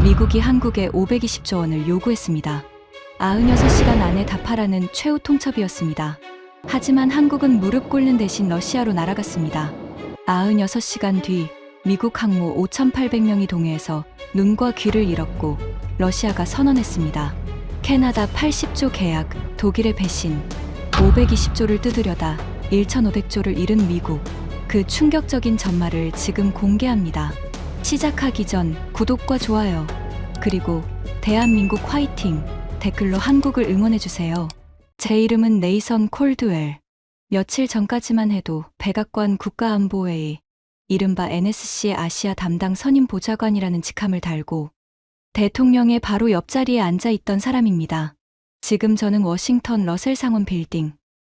미국이 한국에 520조 원을 요구했습니다. 96시간 안에 답하라는 최후 통첩이었습니다. 하지만 한국은 무릎 꿇는 대신 러시아로 날아갔습니다. 96시간 뒤 미국 항모 5,800명이 동해에서 눈과 귀를 잃었고 러시아가 선언했습니다. 캐나다 80조 계약, 독일의 배신, 520조를 뜯으려다 1,500조를 잃은 미국. 그 충격적인 전말을 지금 공개합니다. 시작하기 전 구독과 좋아요, 그리고 대한민국 화이팅 댓글로 한국을 응원해주세요. 제 이름은 네이선 콜드웰. 며칠 전까지만 해도 백악관 국가안보회의, 이른바 NSC의 아시아 담당 선임 보좌관이라는 직함을 달고 대통령의 바로 옆자리에 앉아있던 사람입니다. 지금 저는 워싱턴 러셀 상원 빌딩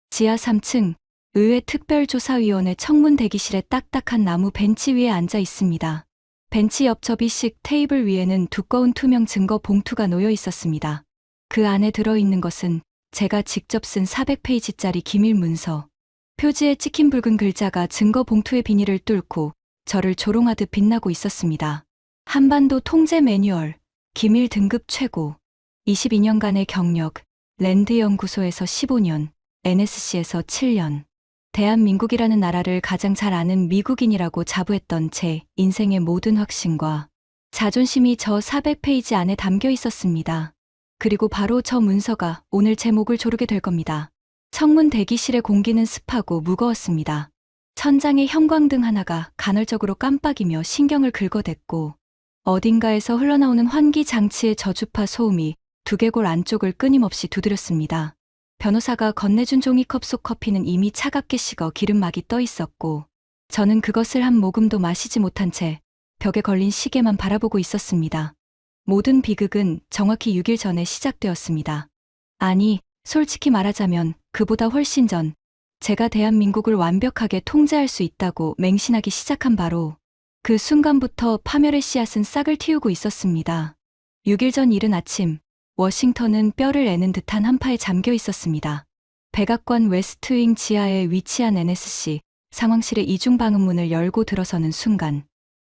지하 3층 의회 특별조사위원회 청문 대기실의 딱딱한 나무 벤치 위에 앉아 있습니다. 벤치 옆 접이식 테이블 위에는 두꺼운 투명 증거 봉투가 놓여 있었습니다. 그 안에 들어있는 것은 제가 직접 쓴 400페이지짜리 기밀 문서. 표지에 찍힌 붉은 글자가 증거 봉투의 비닐을 뚫고 저를 조롱하듯 빛나고 있었습니다. 한반도 통제 매뉴얼, 기밀 등급 최고, 22년간의 경력, 랜드연구소에서 15년, NSC에서 7년. 대한민국이라는 나라를 가장 잘 아는 미국인이라고 자부했던 제 인생의 모든 확신과 자존심이 저 400페이지 안에 담겨 있었습니다. 그리고 바로 저 문서가 오늘 제 목을 조르게 될 겁니다. 청문 대기실의 공기는 습하고 무거웠습니다. 천장의 형광등 하나가 간헐적으로 깜빡이며 신경을 긁어댔고 어딘가에서 흘러나오는 환기 장치의 저주파 소음이 두개골 안쪽을 끊임없이 두드렸습니다. 변호사가 건네준 종이컵 속 커피는 이미 차갑게 식어 기름막이 떠 있었고 저는 그것을 한 모금도 마시지 못한 채 벽에 걸린 시계만 바라보고 있었습니다. 모든 비극은 정확히 6일 전에 시작되었습니다. 아니, 솔직히 말하자면 그보다 훨씬 전 제가 대한민국을 완벽하게 통제할 수 있다고 맹신하기 시작한 바로 그 순간부터 파멸의 씨앗은 싹을 틔우고 있었습니다. 6일 전 이른 아침, 워싱턴은 뼈를 애는 듯한 한파에 잠겨 있었습니다. 백악관 웨스트윙 지하에 위치한 NSC 상황실의 이중 방음문을 열고 들어서는 순간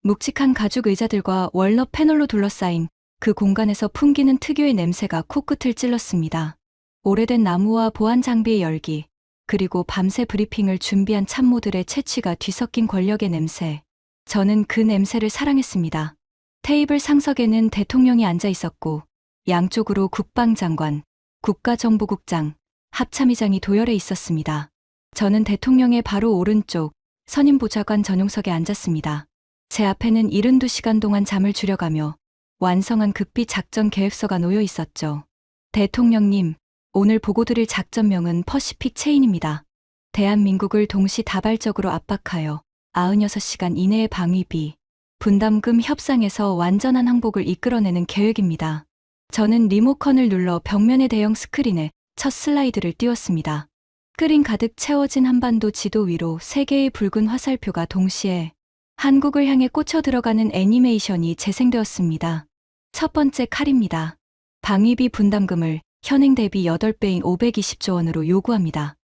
묵직한 가죽 의자들과 월넛 패널로 둘러싸인 그 공간에서 풍기는 특유의 냄새가 코끝을 찔렀습니다. 오래된 나무와 보안 장비의 열기, 그리고 밤새 브리핑을 준비한 참모들의 채취가 뒤섞인 권력의 냄새. 저는 그 냄새를 사랑했습니다. 테이블 상석에는 대통령이 앉아 있었고 양쪽으로 국방장관, 국가정보국장, 합참의장이 도열해 있었습니다. 저는 대통령의 바로 오른쪽 선임보좌관 전용석에 앉았습니다. 제 앞에는 72시간 동안 잠을 줄여가며 완성한 극비 작전 계획서가 놓여 있었죠. 대통령님, 오늘 보고드릴 작전명은 퍼시픽 체인입니다. 대한민국을 동시다발적으로 압박하여 96시간 이내의 방위비, 분담금 협상에서 완전한 항복을 이끌어내는 계획입니다. 저는 리모컨을 눌러 벽면의 대형 스크린에 첫 슬라이드를 띄웠습니다. 스크린 가득 채워진 한반도 지도 위로 3개의 붉은 화살표가 동시에 한국을 향해 꽂혀 들어가는 애니메이션이 재생되었습니다. 첫 번째 칼입니다. 방위비 분담금을 현행 대비 8배인 520조 원으로 요구합니다.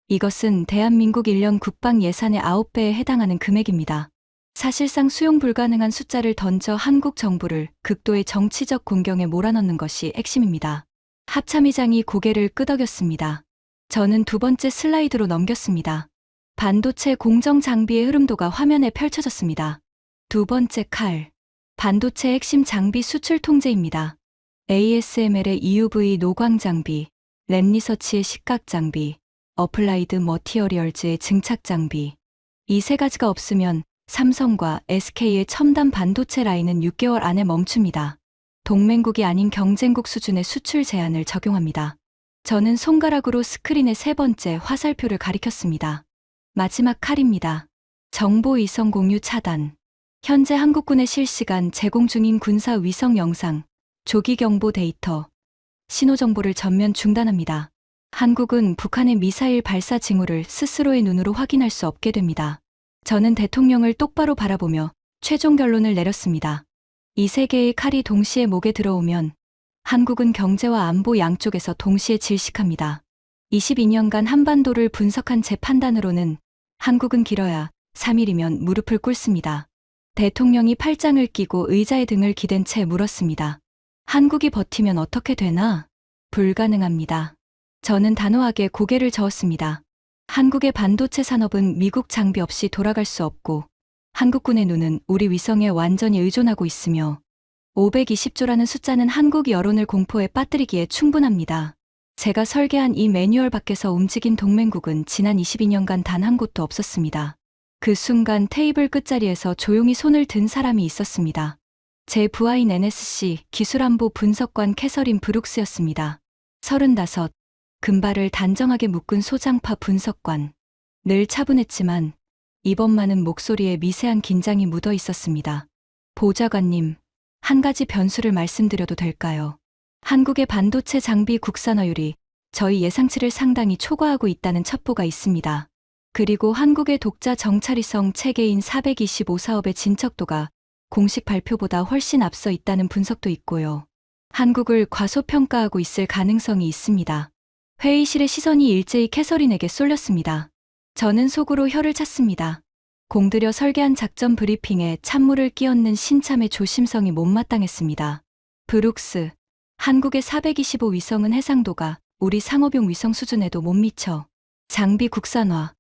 이것은 대한민국 1년 국방 예산의 9배에 해당하는 금액입니다. 사실상 수용 불가능한 숫자를 던져 한국 정부를 극도의 정치적 공경에 몰아넣는 것이 핵심입니다. 합참의장이 고개를 끄덕였습니다. 저는 두 번째 슬라이드로 넘겼습니다. 반도체 공정 장비의 흐름도가 화면에 펼쳐졌습니다. 두 번째 칼, 반도체 핵심 장비 수출 통제입니다. ASML의 EUV 노광 장비, 랩리서치의 식각 장비, 어플라이드 머티어리얼즈의 증착 장비. 이 세 가지가 없으면 삼성과 SK의 첨단 반도체 라인은 6개월 안에 멈춥니다. 동맹국이 아닌 경쟁국 수준의 수출 제한을 적용합니다. 저는 손가락으로 스크린의 세 번째 화살표를 가리켰습니다. 마지막 칼입니다. 정보 위성 공유 차단. 현재 한국군의 실시간 제공 중인 군사 위성 영상, 조기 경보 데이터, 신호 정보를 전면 중단합니다. 한국은 북한의 미사일 발사 징후를 스스로의 눈으로 확인할 수 없게 됩니다. 저는 대통령을 똑바로 바라보며 최종 결론을 내렸습니다. 이 세 개의 칼이 동시에 목에 들어오면 한국은 경제와 안보 양쪽에서 동시에 질식합니다. 22년간 한반도를 분석한 제 판단으로는 한국은 길어야 3일이면 무릎을 꿇습니다. 대통령이 팔짱을 끼고 의자에 등을 기댄 채 물었습니다. 한국이 버티면 어떻게 되나? 불가능합니다. 저는 단호하게 고개를 저었습니다. 한국의 반도체 산업은 미국 장비 없이 돌아갈 수 없고 한국군의 눈은 우리 위성에 완전히 의존하고 있으며 520조라는 숫자는 한국 여론을 공포에 빠뜨리기에 충분합니다. 제가 설계한 이 매뉴얼 밖에서 움직인 동맹국은 지난 22년간 단 한 곳도 없었습니다. 그 순간 테이블 끝자리에서 조용히 손을 든 사람이 있었습니다. 제 부하인 NSC 기술안보 분석관 캐서린 브룩스였습니다. 35, 금발을 단정하게 묶은 소장파 분석관. 늘 차분했지만 이번만은 목소리에 미세한 긴장이 묻어 있었습니다. 보좌관님, 한 가지 변수를 말씀드려도 될까요? 한국의 반도체 장비 국산화율이 저희 예상치를 상당히 초과하고 있다는 첩보가 있습니다. 그리고 한국의 독자 정찰위성 체계인 425 사업의 진척도가 공식 발표보다 훨씬 앞서 있다는 분석도 있고요. 한국을 과소평가하고 있을 가능성이 있습니다. 회의실의 시선이 일제히 캐서린에게 쏠렸습니다. 저는 속으로 혀를 찼습니다. 공들여 설계한 작전 브리핑에 찬물을 끼얹는 신참의 조심성이 못마땅했습니다. 브룩스, 한국의 425 위성은 해상도가 우리 상업용 위성 수준에도 못 미쳐. 장비 국산화.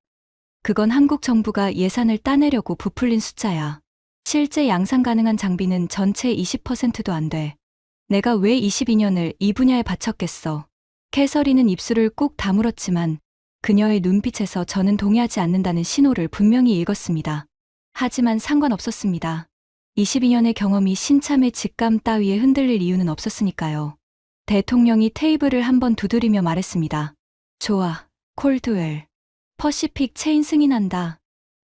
그건 한국 정부가 예산을 따내려고 부풀린 숫자야. 실제 양산 가능한 장비는 전체의 20%도 안 돼. 내가 왜 22년을 이 분야에 바쳤겠어. 캐서린은 입술을 꾹 다물었지만 그녀의 눈빛에서 저는 동의하지 않는다는 신호를 분명히 읽었습니다. 하지만 상관없었습니다. 22년의 경험이 신참의 직감 따위에 흔들릴 이유는 없었으니까요. 대통령이 테이블을 한번 두드리며 말했습니다. 좋아, 콜드웰. 퍼시픽 체인 승인한다.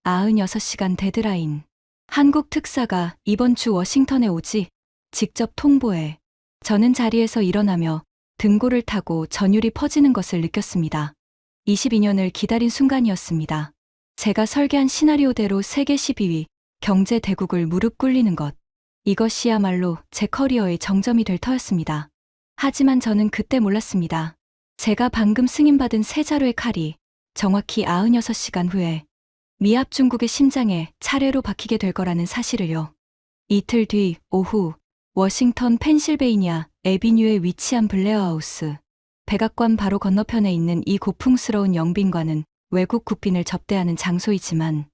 96시간 데드라인. 한국 특사가 이번 주 워싱턴에 오지. 직접 통보해. 저는 자리에서 일어나며 등골을 타고 전율이 퍼지는 것을 느꼈습니다. 22년을 기다린 순간이었습니다. 제가 설계한 시나리오대로 세계 12위 경제 대국을 무릎 꿇리는 것. 이것이야말로 제 커리어의 정점이 될 터였습니다. 하지만 저는 그때 몰랐습니다. 제가 방금 승인받은 세 자루의 칼이 정확히 96시간 후에 미합 중국의 심장에 차례로 박히게 될 거라는 사실을요. 이틀 뒤 오후 워싱턴 펜실베이니아 애비뉴에 위치한 블레어하우스. 백악관 바로 건너편에 있는 이 고풍스러운 영빈관은 외국 국빈을 접대하는 장소이지만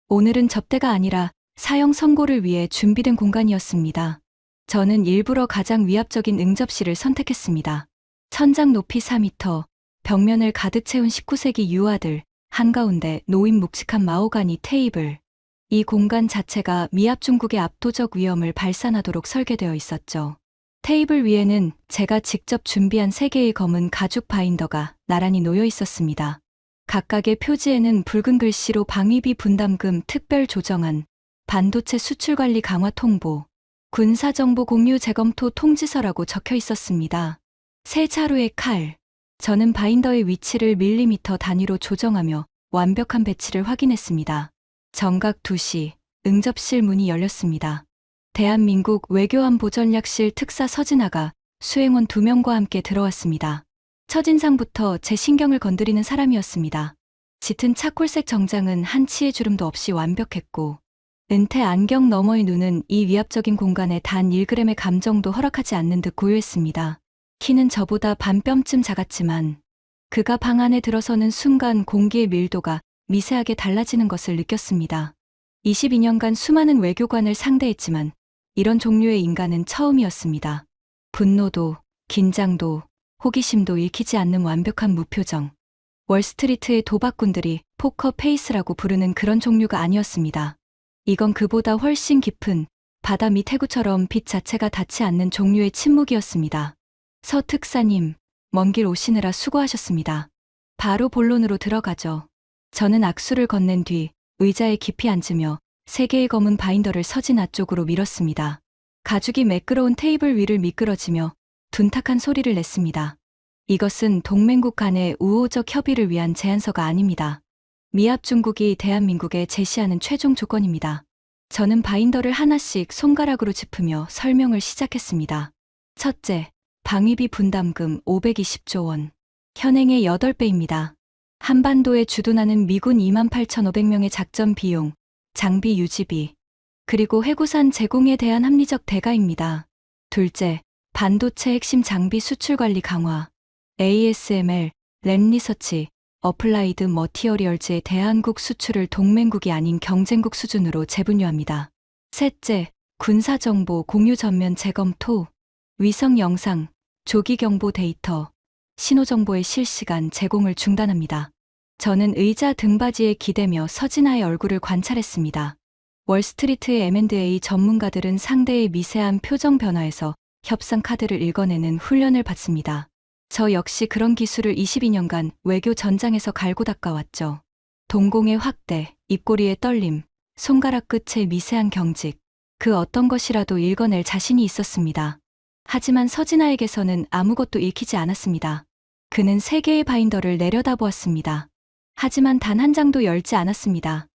오늘은 접대가 아니라 사형 선고를 위해 준비된 공간이었습니다. 저는 일부러 가장 위압적인 응접실을 선택했습니다. 천장 높이 4m, 벽면을 가득 채운 19세기 유화들, 한가운데 놓인 묵직한 마호가니 테이블. 이 공간 자체가 미합 중국의 압도적 위험을 발산하도록 설계되어 있었죠. 테이블 위에는 제가 직접 준비한 3개의 검은 가죽 바인더가 나란히 놓여 있었습니다. 각각의 표지에는 붉은 글씨로 방위비 분담금 특별 조정안, 반도체 수출 관리 강화 통보, 군사정보 공유 재검토 통지서라고 적혀 있었습니다. 세 자루의 칼. 저는 바인더의 위치를 밀리미터 단위로 조정하며 완벽한 배치를 확인했습니다. 정각 2시, 응접실 문이 열렸습니다. 대한민국 외교안보전략실 특사 서진아가 수행원 2명과 함께 들어왔습니다. 첫인상부터 제 신경을 건드리는 사람이었습니다. 짙은 차콜색 정장은 한 치의 주름도 없이 완벽했고 은퇴 안경 너머의 눈은 이 위압적인 공간에 단 1g의 감정도 허락하지 않는 듯 고요했습니다. 키는 저보다 반 뼘쯤 작았지만 그가 방 안에 들어서는 순간 공기의 밀도가 미세하게 달라지는 것을 느꼈습니다. 22년간 수많은 외교관을 상대했지만 이런 종류의 인간은 처음이었습니다. 분노도, 긴장도, 호기심도 읽히지 않는 완벽한 무표정. 월스트리트의 도박꾼들이 포커 페이스라고 부르는 그런 종류가 아니었습니다. 이건 그보다 훨씬 깊은 바다 밑 해구처럼 빛 자체가 닿지 않는 종류의 침묵이었습니다. 서 특사님, 먼 길 오시느라 수고하셨습니다. 바로 본론으로 들어가죠. 저는 악수를 건넨 뒤 의자에 깊이 앉으며 3개의 검은 바인더를 서진아 쪽으로 밀었습니다. 가죽이 매끄러운 테이블 위를 미끄러지며 둔탁한 소리를 냈습니다. 이것은 동맹국 간의 우호적 협의를 위한 제안서가 아닙니다. 미합 중국이 대한민국에 제시하는 최종 조건입니다. 저는 바인더를 하나씩 손가락으로 짚으며 설명을 시작했습니다. 첫째, 방위비 분담금 520조 원. 현행의 8배입니다. 한반도에 주둔하는 미군 28,500명의 작전 비용, 장비 유지비, 그리고 해구산 제공에 대한 합리적 대가입니다. 둘째, 반도체 핵심 장비 수출 관리 강화. ASML, 램 리서치, 어플라이드 머티어리얼즈의 대한국 수출을 동맹국이 아닌 경쟁국 수준으로 재분류합니다. 셋째, 군사정보 공유 전면 재검토. 위성 영상, 조기 경보 데이터, 신호정보의 실시간 제공을 중단합니다. 저는 의자 등받이에 기대며 서진아의 얼굴을 관찰했습니다. 월스트리트의 M&A 전문가들은 상대의 미세한 표정 변화에서 협상 카드를 읽어내는 훈련을 받습니다. 저 역시 그런 기술을 22년간 외교 전장에서 갈고 닦아왔죠. 동공의 확대, 입꼬리의 떨림, 손가락 끝의 미세한 경직, 그 어떤 것이라도 읽어낼 자신이 있었습니다. 하지만 서진아에게서는 아무것도 읽히지 않았습니다. 그는 세 개의 바인더를 내려다보았습니다. 하지만 단 한 장도 열지 않았습니다.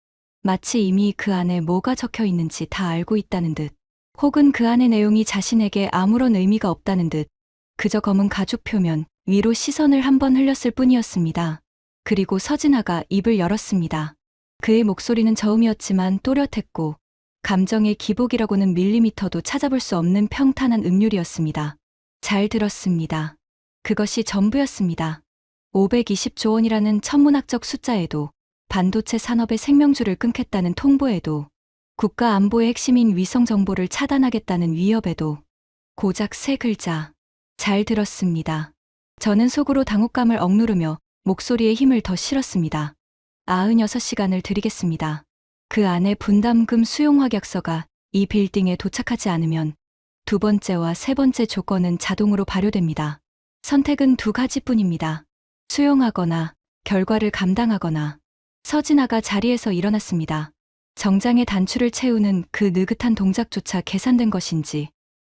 마치 이미 그 안에 뭐가 적혀 있는지 다 알고 있다는 듯, 혹은 그 안의 내용이 자신에게 아무런 의미가 없다는 듯, 그저 검은 가죽 표면 위로 시선을 한번 흘렸을 뿐이었습니다. 그리고 서진아가 입을 열었습니다. 그의 목소리는 저음이었지만 또렷했고, 감정의 기복이라고는 밀리미터도 찾아볼 수 없는 평탄한 음률이었습니다. 잘 들었습니다. 그것이 전부였습니다. 520조 원이라는 천문학적 숫자에도, 반도체 산업의 생명줄을 끊겠다는 통보에도, 국가 안보의 핵심인 위성 정보를 차단하겠다는 위협에도, 고작 세 글자. 잘 들었습니다. 저는 속으로 당혹감을 억누르며 목소리에 힘을 더 실었습니다. 96시간을 드리겠습니다. 그 안에 분담금 수용 확약서가 이 빌딩에 도착하지 않으면 두 번째와 세 번째 조건은 자동으로 발효됩니다. 선택은 두 가지뿐입니다. 수용하거나 결과를 감당하거나. 서진아가 자리에서 일어났습니다. 정장의 단추를 채우는 그 느긋한 동작조차 계산된 것인지,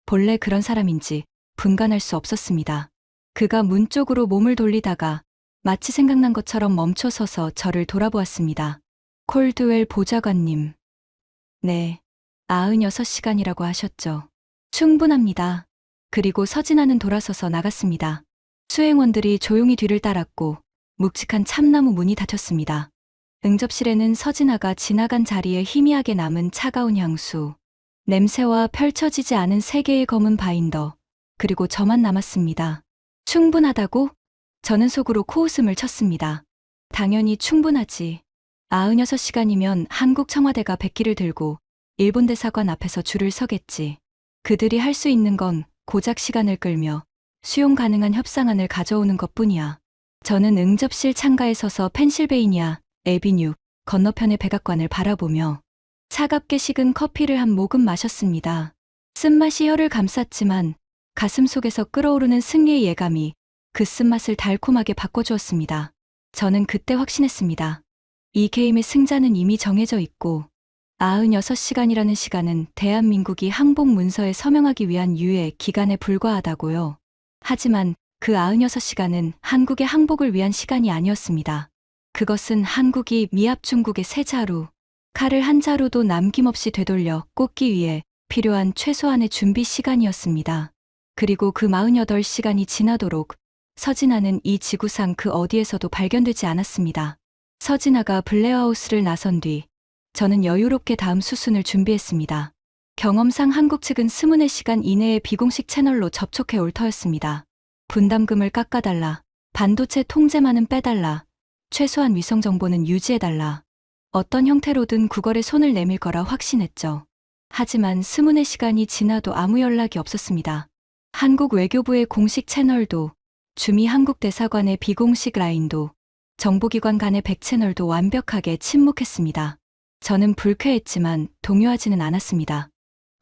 본래 그런 사람인지 분간할 수 없었습니다. 그가 문 쪽으로 몸을 돌리다가 마치 생각난 것처럼 멈춰서서 저를 돌아보았습니다. 콜드웰 보좌관님. 네, 96시간이라고 하셨죠. 충분합니다. 그리고 서진아는 돌아서서 나갔습니다. 수행원들이 조용히 뒤를 따랐고 묵직한 참나무 문이 닫혔습니다. 응접실에는 서진아가 지나간 자리에 희미하게 남은 차가운 향수, 냄새와 펼쳐지지 않은 세 개의 검은 바인더, 그리고 저만 남았습니다. 충분하다고? 저는 속으로 코웃음을 쳤습니다. 당연히 충분하지. 96시간이면 한국 청와대가 백기를 들고 일본 대사관 앞에서 줄을 서겠지. 그들이 할 수 있는 건 고작 시간을 끌며 수용 가능한 협상안을 가져오는 것뿐이야. 저는 응접실 창가에 서서 펜실베이니아 에비뉴 건너편의 백악관을 바라보며 차갑게 식은 커피를 한 모금 마셨습니다. 쓴맛이 혀를 감쌌지만 가슴 속에서 끓어오르는 승리의 예감이 그 쓴맛을 달콤하게 바꿔주었습니다. 저는 그때 확신했습니다. 이 게임의 승자는 이미 정해져 있고 96시간이라는 시간은 대한민국이 항복 문서에 서명하기 위한 유예 기간에 불과하다고요. 하지만 그 96시간은 한국의 항복을 위한 시간이 아니었습니다. 그것은 한국이 미합 중국의 세 자루, 칼을 한 자루도 남김없이 되돌려 꽂기 위해 필요한 최소한의 준비 시간이었습니다. 그리고 그 48시간이 지나도록 서진아는 이 지구상 그 어디에서도 발견되지 않았습니다. 서진아가 블레어하우스를 나선 뒤 저는 여유롭게 다음 수순을 준비했습니다. 경험상 한국 측은 24시간 이내에 비공식 채널로 접촉해 올 터였습니다. 분담금을 깎아달라, 반도체 통제만은 빼달라, 최소한 위성 정보는 유지해달라. 어떤 형태로든 구걸에 손을 내밀 거라 확신했죠. 하지만 24시간이 지나도 아무 연락이 없었습니다. 한국 외교부의 공식 채널도, 주미 한국 대사관의 비공식 라인도, 정보기관 간의 백채널도 완벽하게 침묵했습니다. 저는 불쾌했지만 동요하지는 않았습니다.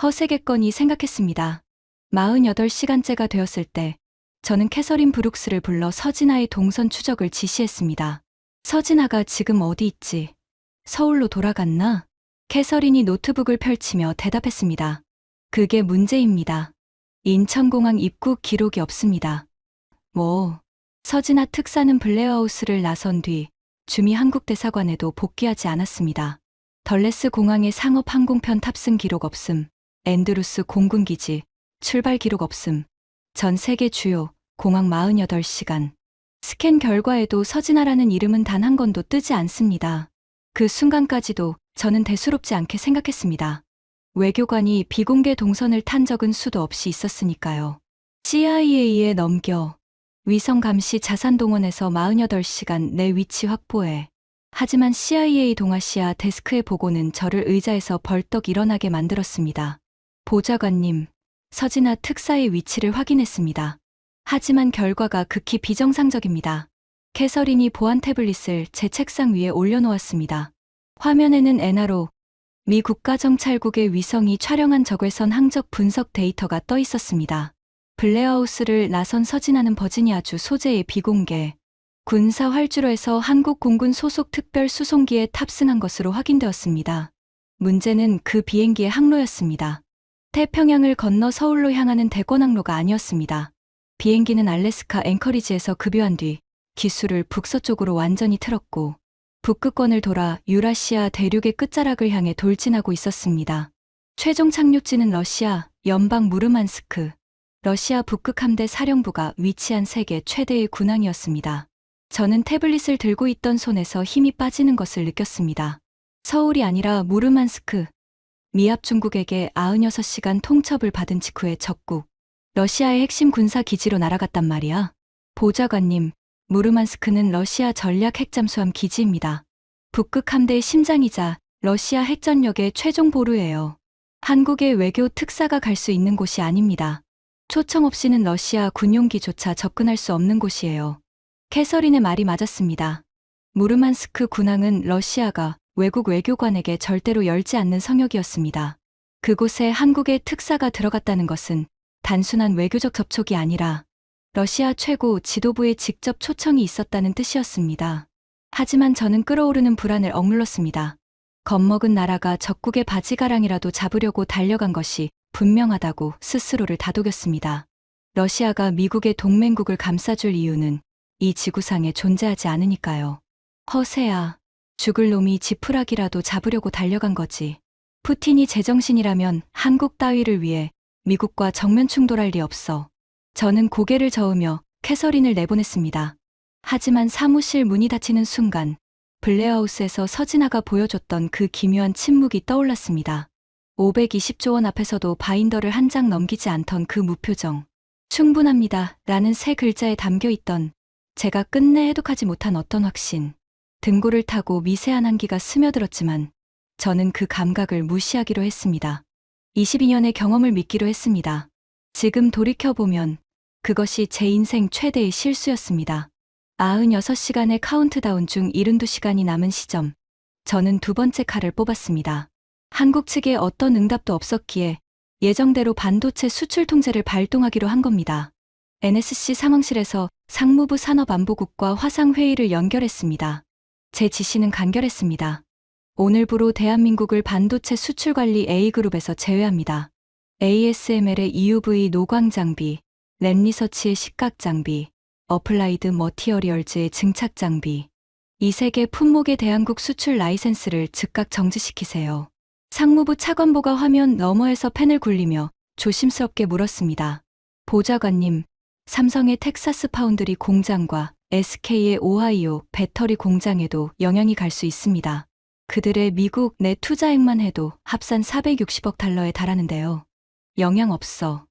허세겠거니 생각했습니다. 48시간째가 되었을 때 저는 캐서린 브룩스를 불러 서진아의 동선 추적을 지시했습니다. 서진아가 지금 어디 있지? 서울로 돌아갔나? 캐서린이 노트북을 펼치며 대답했습니다. 그게 문제입니다. 인천공항 입국 기록이 없습니다. 서진아 특사는 블레어하우스를 나선 뒤 주미 한국대사관에도 복귀하지 않았습니다. 덜레스 공항의 상업 항공편 탑승 기록 없음, 앤드루스 공군기지 출발 기록 없음, 전 세계 주요 공항 48시간. 스캔 결과에도 서진아라는 이름은 단 한 건도 뜨지 않습니다. 그 순간까지도 저는 대수롭지 않게 생각했습니다. 외교관이 비공개 동선을 탄 적은 수도 없이 있었으니까요. CIA에 넘겨. 위성 감시 자산 동원에서 48시간 내 위치 확보해. 하지만 CIA 동아시아 데스크의 보고는 저를 의자에서 벌떡 일어나게 만들었습니다. 보좌관님, 서진아 특사의 위치를 확인했습니다. 하지만 결과가 극히 비정상적입니다. 캐서린이 보안 태블릿을 제 책상 위에 올려놓았습니다. 화면에는 NRO, 미 국가정찰국의 위성이 촬영한 적외선 항적 분석 데이터가 떠 있었습니다. 블레어하우스를 나선 서진아는 버지니아주 소재의 비공개 군사 활주로에서 한국 공군 소속 특별 수송기에 탑승한 것으로 확인되었습니다. 문제는 그 비행기의 항로였습니다. 태평양을 건너 서울로 향하는 대권 항로가 아니었습니다. 비행기는 알래스카 앵커리지에서 급유한 뒤 기수를 북서쪽으로 완전히 틀었고 북극권을 돌아 유라시아 대륙의 끝자락을 향해 돌진하고 있었습니다. 최종 착륙지는 러시아 연방 무르만스크, 러시아 북극 함대 사령부가 위치한 세계 최대의 군항이었습니다. 저는 태블릿을 들고 있던 손에서 힘이 빠지는 것을 느꼈습니다. 서울이 아니라 무르만스크, 미합 중국에게 96시간 통첩을 받은 직후에 적국, 러시아의 핵심 군사 기지로 날아갔단 말이야. 보좌관님, 무르만스크는 러시아 전략 핵잠수함 기지입니다. 북극 함대의 심장이자 러시아 핵전력의 최종 보루예요. 한국의 외교 특사가 갈 수 있는 곳이 아닙니다. 초청 없이는 러시아 군용기조차 접근할 수 없는 곳이에요. 캐서린의 말이 맞았습니다. 무르만스크 군항은 러시아가 외국 외교관에게 절대로 열지 않는 성역이었습니다. 그곳에 한국의 특사가 들어갔다는 것은 단순한 외교적 접촉이 아니라 러시아 최고 지도부의 직접 초청이 있었다는 뜻이었습니다. 하지만 저는 끓어오르는 불안을 억눌렀습니다. 겁먹은 나라가 적국의 바지가랑이라도 잡으려고 달려간 것이 분명하다고 스스로를 다독였습니다. 러시아가 미국의 동맹국을 감싸줄 이유는 이 지구상에 존재하지 않으니까요. 허세야, 죽을 놈이 지푸라기라도 잡으려고 달려간 거지. 푸틴이 제정신이라면 한국 따위를 위해 미국과 정면 충돌할 리 없어. 저는 고개를 저으며 캐서린을 내보냈습니다. 하지만 사무실 문이 닫히는 순간 블레어하우스에서 서진아가 보여줬던 그 기묘한 침묵이 떠올랐습니다. 520조 원 앞에서도 바인더를 한 장 넘기지 않던 그 무표정. 충분합니다. 라는 세 글자에 담겨있던 제가 끝내 해독하지 못한 어떤 확신. 등골을 타고 미세한 한기가 스며들었지만 저는 그 감각을 무시하기로 했습니다. 22년의 경험을 믿기로 했습니다. 지금 돌이켜보면 그것이 제 인생 최대의 실수였습니다. 96시간의 카운트다운 중 72시간이 남은 시점, 저는 두 번째 칼을 뽑았습니다. 한국 측에 어떤 응답도 없었기에 예정대로 반도체 수출 통제를 발동하기로 한 겁니다. NSC 상황실에서 상무부 산업안보국과 화상회의를 연결했습니다. 제 지시는 간결했습니다. 오늘부로 대한민국을 반도체 수출관리 A그룹에서 제외합니다. ASML의 EUV 노광장비, 랩리서치의 식각장비, 어플라이드 머티어리얼즈의 증착장비, 이 세 개 품목의 대한국 수출 라이센스를 즉각 정지시키세요. 상무부 차관보가 화면 너머에서 펜을 굴리며 조심스럽게 물었습니다. 보좌관님, 삼성의 텍사스 파운드리 공장과 SK의 오하이오 배터리 공장에도 영향이 갈 수 있습니다. 그들의 미국 내 투자액만 해도 합산 460억 달러에 달하는데요. 영향 없어.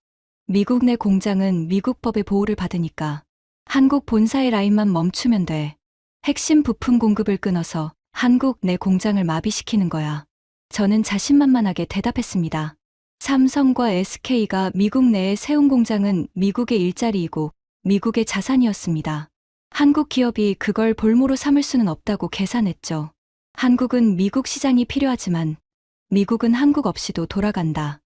미국 내 공장은 미국 법의 보호를 받으니까 한국 본사의 라인만 멈추면 돼. 핵심 부품 공급을 끊어서 한국 내 공장을 마비시키는 거야. 저는 자신만만하게 대답했습니다. 삼성과 SK가 미국 내에 세운 공장은 미국의 일자리이고 미국의 자산이었습니다. 한국 기업이 그걸 볼모로 삼을 수는 없다고 계산했죠. 한국은 미국 시장이 필요하지만 미국은 한국 없이도 돌아간다.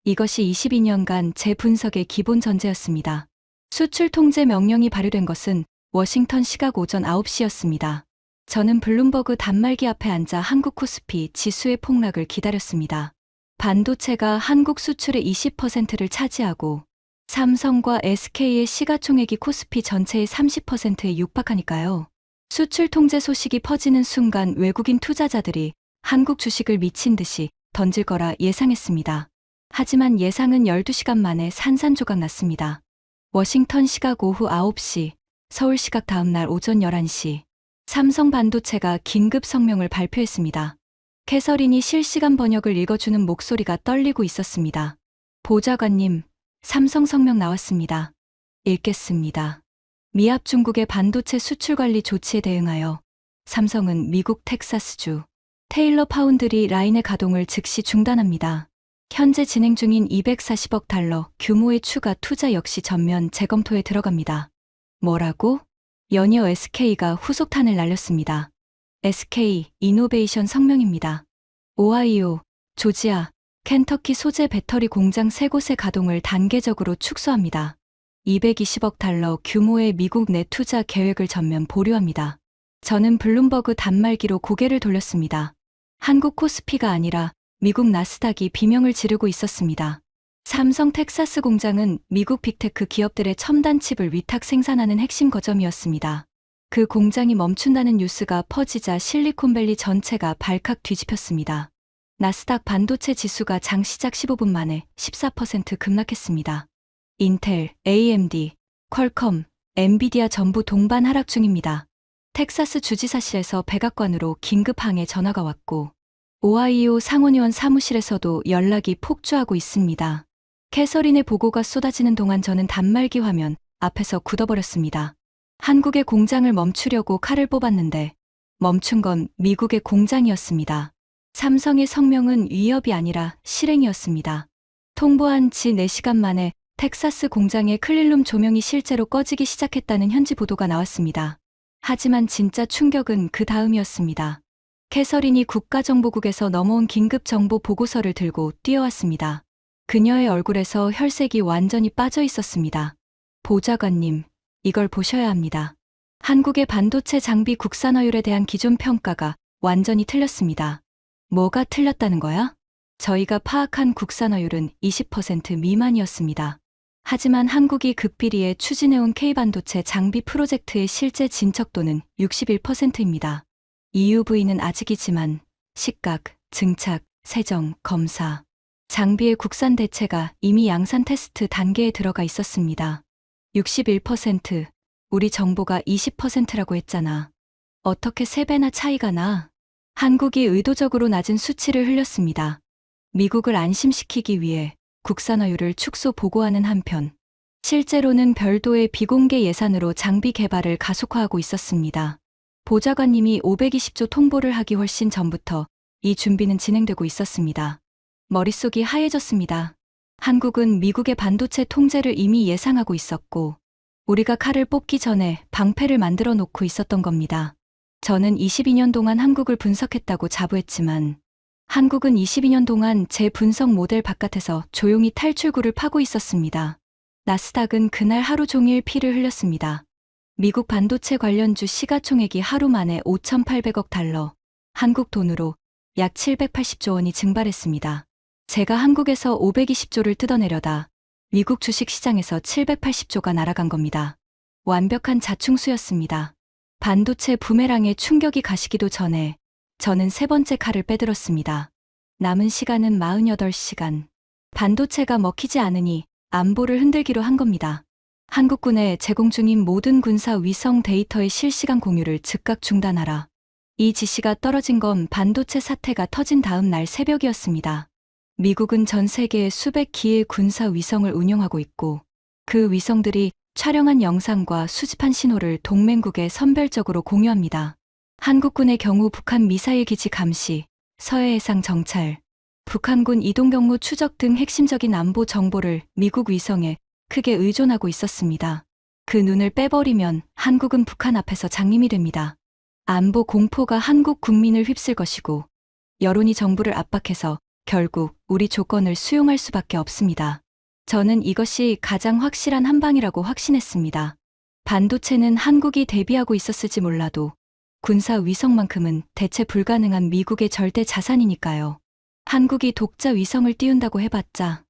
이것이 22년간 제 분석의 기본 전제였습니다. 수출 통제 명령이 발효된 것은 워싱턴 시각 오전 9시였습니다. 저는 블룸버그 단말기 앞에 앉아 한국 코스피 지수의 폭락을 기다렸습니다. 반도체가 한국 수출의 20%를 차지하고 삼성과 SK의 시가총액이 코스피 전체의 30%에 육박하니까요. 수출 통제 소식이 퍼지는 순간 외국인 투자자들이 한국 주식을 미친 듯이 던질 거라 예상했습니다. 하지만 예상은 12시간 만에 산산조각 났습니다. 워싱턴 시각 오후 9시, 서울 시각 다음날 오전 11시, 삼성 반도체가 긴급 성명을 발표했습니다. 캐서린이 실시간 번역을 읽어주는 목소리가 떨리고 있었습니다. 보좌관님, 삼성 성명 나왔습니다. 읽겠습니다. 미합 중국의 반도체 수출 관리 조치에 대응하여 삼성은 미국 텍사스주 테일러 파운드리 라인의 가동을 즉시 중단합니다. 현재 진행 중인 240억 달러 규모의 추가 투자 역시 전면 재검토에 들어갑니다. 뭐라고? 연이어 SK가 후속탄을 날렸습니다. SK 이노베이션 성명입니다. 오하이오, 조지아, 켄터키 소재 배터리 공장 3곳의 가동을 단계적으로 축소합니다. 220억 달러 규모의 미국 내 투자 계획을 전면 보류합니다. 저는 블룸버그 단말기로 고개를 돌렸습니다. 한국 코스피가 아니라 미국 나스닥이 비명을 지르고 있었습니다. 삼성 텍사스 공장은 미국 빅테크 기업들의 첨단 칩을 위탁 생산하는 핵심 거점이었습니다. 그 공장이 멈춘다는 뉴스가 퍼지자 실리콘밸리 전체가 발칵 뒤집혔습니다. 나스닥 반도체 지수가 장 시작 15분 만에 14% 급락했습니다. 인텔, AMD, 퀄컴, 엔비디아 전부 동반 하락 중입니다. 텍사스 주지사실에서 백악관으로 긴급 항해 전화가 왔고 오하이오 상원의원 사무실에서도 연락이 폭주하고 있습니다. 캐서린의 보고가 쏟아지는 동안 저는 단말기 화면 앞에서 굳어버렸습니다. 한국의 공장을 멈추려고 칼을 뽑았는데 멈춘 건 미국의 공장이었습니다. 삼성의 성명은 위협이 아니라 실행이었습니다. 통보한 지 4시간 만에 텍사스 공장의 클린룸 조명이 실제로 꺼지기 시작했다는 현지 보도가 나왔습니다. 하지만 진짜 충격은 그 다음이었습니다. 캐서린이 국가정보국에서 넘어온 긴급정보 보고서를 들고 뛰어왔습니다. 그녀의 얼굴에서 혈색이 완전히 빠져 있었습니다. 보좌관님, 이걸 보셔야 합니다. 한국의 반도체 장비 국산화율에 대한 기존 평가가 완전히 틀렸습니다. 뭐가 틀렸다는 거야? 저희가 파악한 국산화율은 20% 미만이었습니다. 하지만 한국이 극비리에 추진해온 K반도체 장비 프로젝트의 실제 진척도는 61%입니다. EUV는 아직이지만 시각, 증착, 세정, 검사, 장비의 국산 대체가 이미 양산 테스트 단계에 들어가 있었습니다. 61%, 우리 정보가 20%라고 했잖아. 어떻게 3배나 차이가 나? 한국이 의도적으로 낮은 수치를 흘렸습니다. 미국을 안심시키기 위해 국산화율을 축소 보고하는 한편, 실제로는 별도의 비공개 예산으로 장비 개발을 가속화하고 있었습니다. 보좌관님이 520조 통보를 하기 훨씬 전부터 이 준비는 진행되고 있었습니다. 머릿속이 하얘졌습니다. 한국은 미국의 반도체 통제를 이미 예상하고 있었고, 우리가 칼을 뽑기 전에 방패를 만들어 놓고 있었던 겁니다. 저는 22년 동안 한국을 분석했다고 자부했지만, 한국은 22년 동안 제 분석 모델 바깥에서 조용히 탈출구를 파고 있었습니다. 나스닥은 그날 하루 종일 피를 흘렸습니다. 미국 반도체 관련주 시가총액이 하루 만에 5,800억 달러, 한국 돈으로 약 780조 원이 증발했습니다. 제가 한국에서 520조를 뜯어내려다 미국 주식시장에서 780조가 날아간 겁니다. 완벽한 자충수였습니다. 반도체 부메랑에 충격이 가시기도 전에 저는 3번째 칼을 빼들었습니다. 남은 시간은 48시간. 반도체가 먹히지 않으니 안보를 흔들기로 한 겁니다. 한국군에 제공 중인 모든 군사 위성 데이터의 실시간 공유를 즉각 중단하라. 이 지시가 떨어진 건 반도체 사태가 터진 다음 날 새벽이었습니다. 미국은 전 세계에 수백 기의 군사 위성을 운용하고 있고, 그 위성들이 촬영한 영상과 수집한 신호를 동맹국에 선별적으로 공유합니다. 한국군의 경우 북한 미사일 기지 감시, 서해 해상 정찰, 북한군 이동 경로 추적 등 핵심적인 안보 정보를 미국 위성에 크게 의존하고 있었습니다. 그 눈을 빼버리면 한국은 북한 앞에서 장님이 됩니다. 안보 공포가 한국 국민을 휩쓸 것이고, 여론이 정부를 압박해서 결국 우리 조건을 수용할 수밖에 없습니다. 저는 이것이 가장 확실한 한방이라고 확신했습니다. 반도체는 한국이 대비하고 있었을지 몰라도 군사 위성만큼은 대체 불가능한 미국의 절대 자산이니까요. 한국이 독자 위성을 띄운다고 해봤자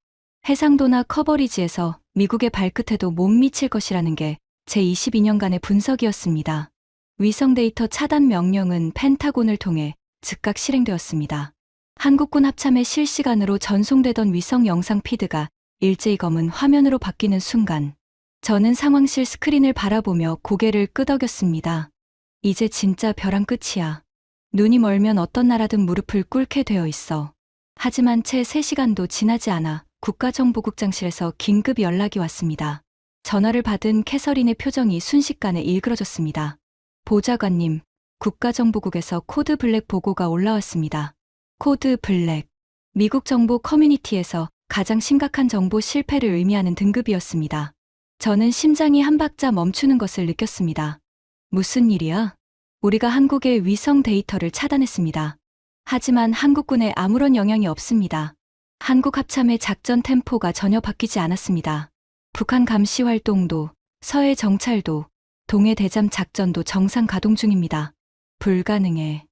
해상도나 커버리지에서 미국의 발끝에도 못 미칠 것이라는 게 제 22년간의 분석이었습니다. 위성 데이터 차단 명령은 펜타곤을 통해 즉각 실행되었습니다. 한국군 합참에 실시간으로 전송되던 위성 영상 피드가 일제히 검은 화면으로 바뀌는 순간, 저는 상황실 스크린을 바라보며 고개를 끄덕였습니다. 이제 진짜 벼랑 끝이야. 눈이 멀면 어떤 나라든 무릎을 꿇게 되어 있어. 하지만 채 3시간도 지나지 않아 국가정보국장실에서 긴급 연락이 왔습니다. 전화를 받은 캐서린의 표정이 순식간에 일그러졌습니다. 보좌관님, 국가정보국에서 코드 블랙 보고가 올라왔습니다. 코드 블랙. 미국 정보 커뮤니티에서 가장 심각한 정보 실패를 의미하는 등급이었습니다. 저는 심장이 한 박자 멈추는 것을 느꼈습니다. 무슨 일이야? 우리가 한국의 위성 데이터를 차단했습니다. 하지만 한국군에 아무런 영향이 없습니다. 한국 합참의 작전 템포가 전혀 바뀌지 않았습니다. 북한 감시 활동도, 서해 정찰도, 동해 대잠 작전도 정상 가동 중입니다. 불가능해.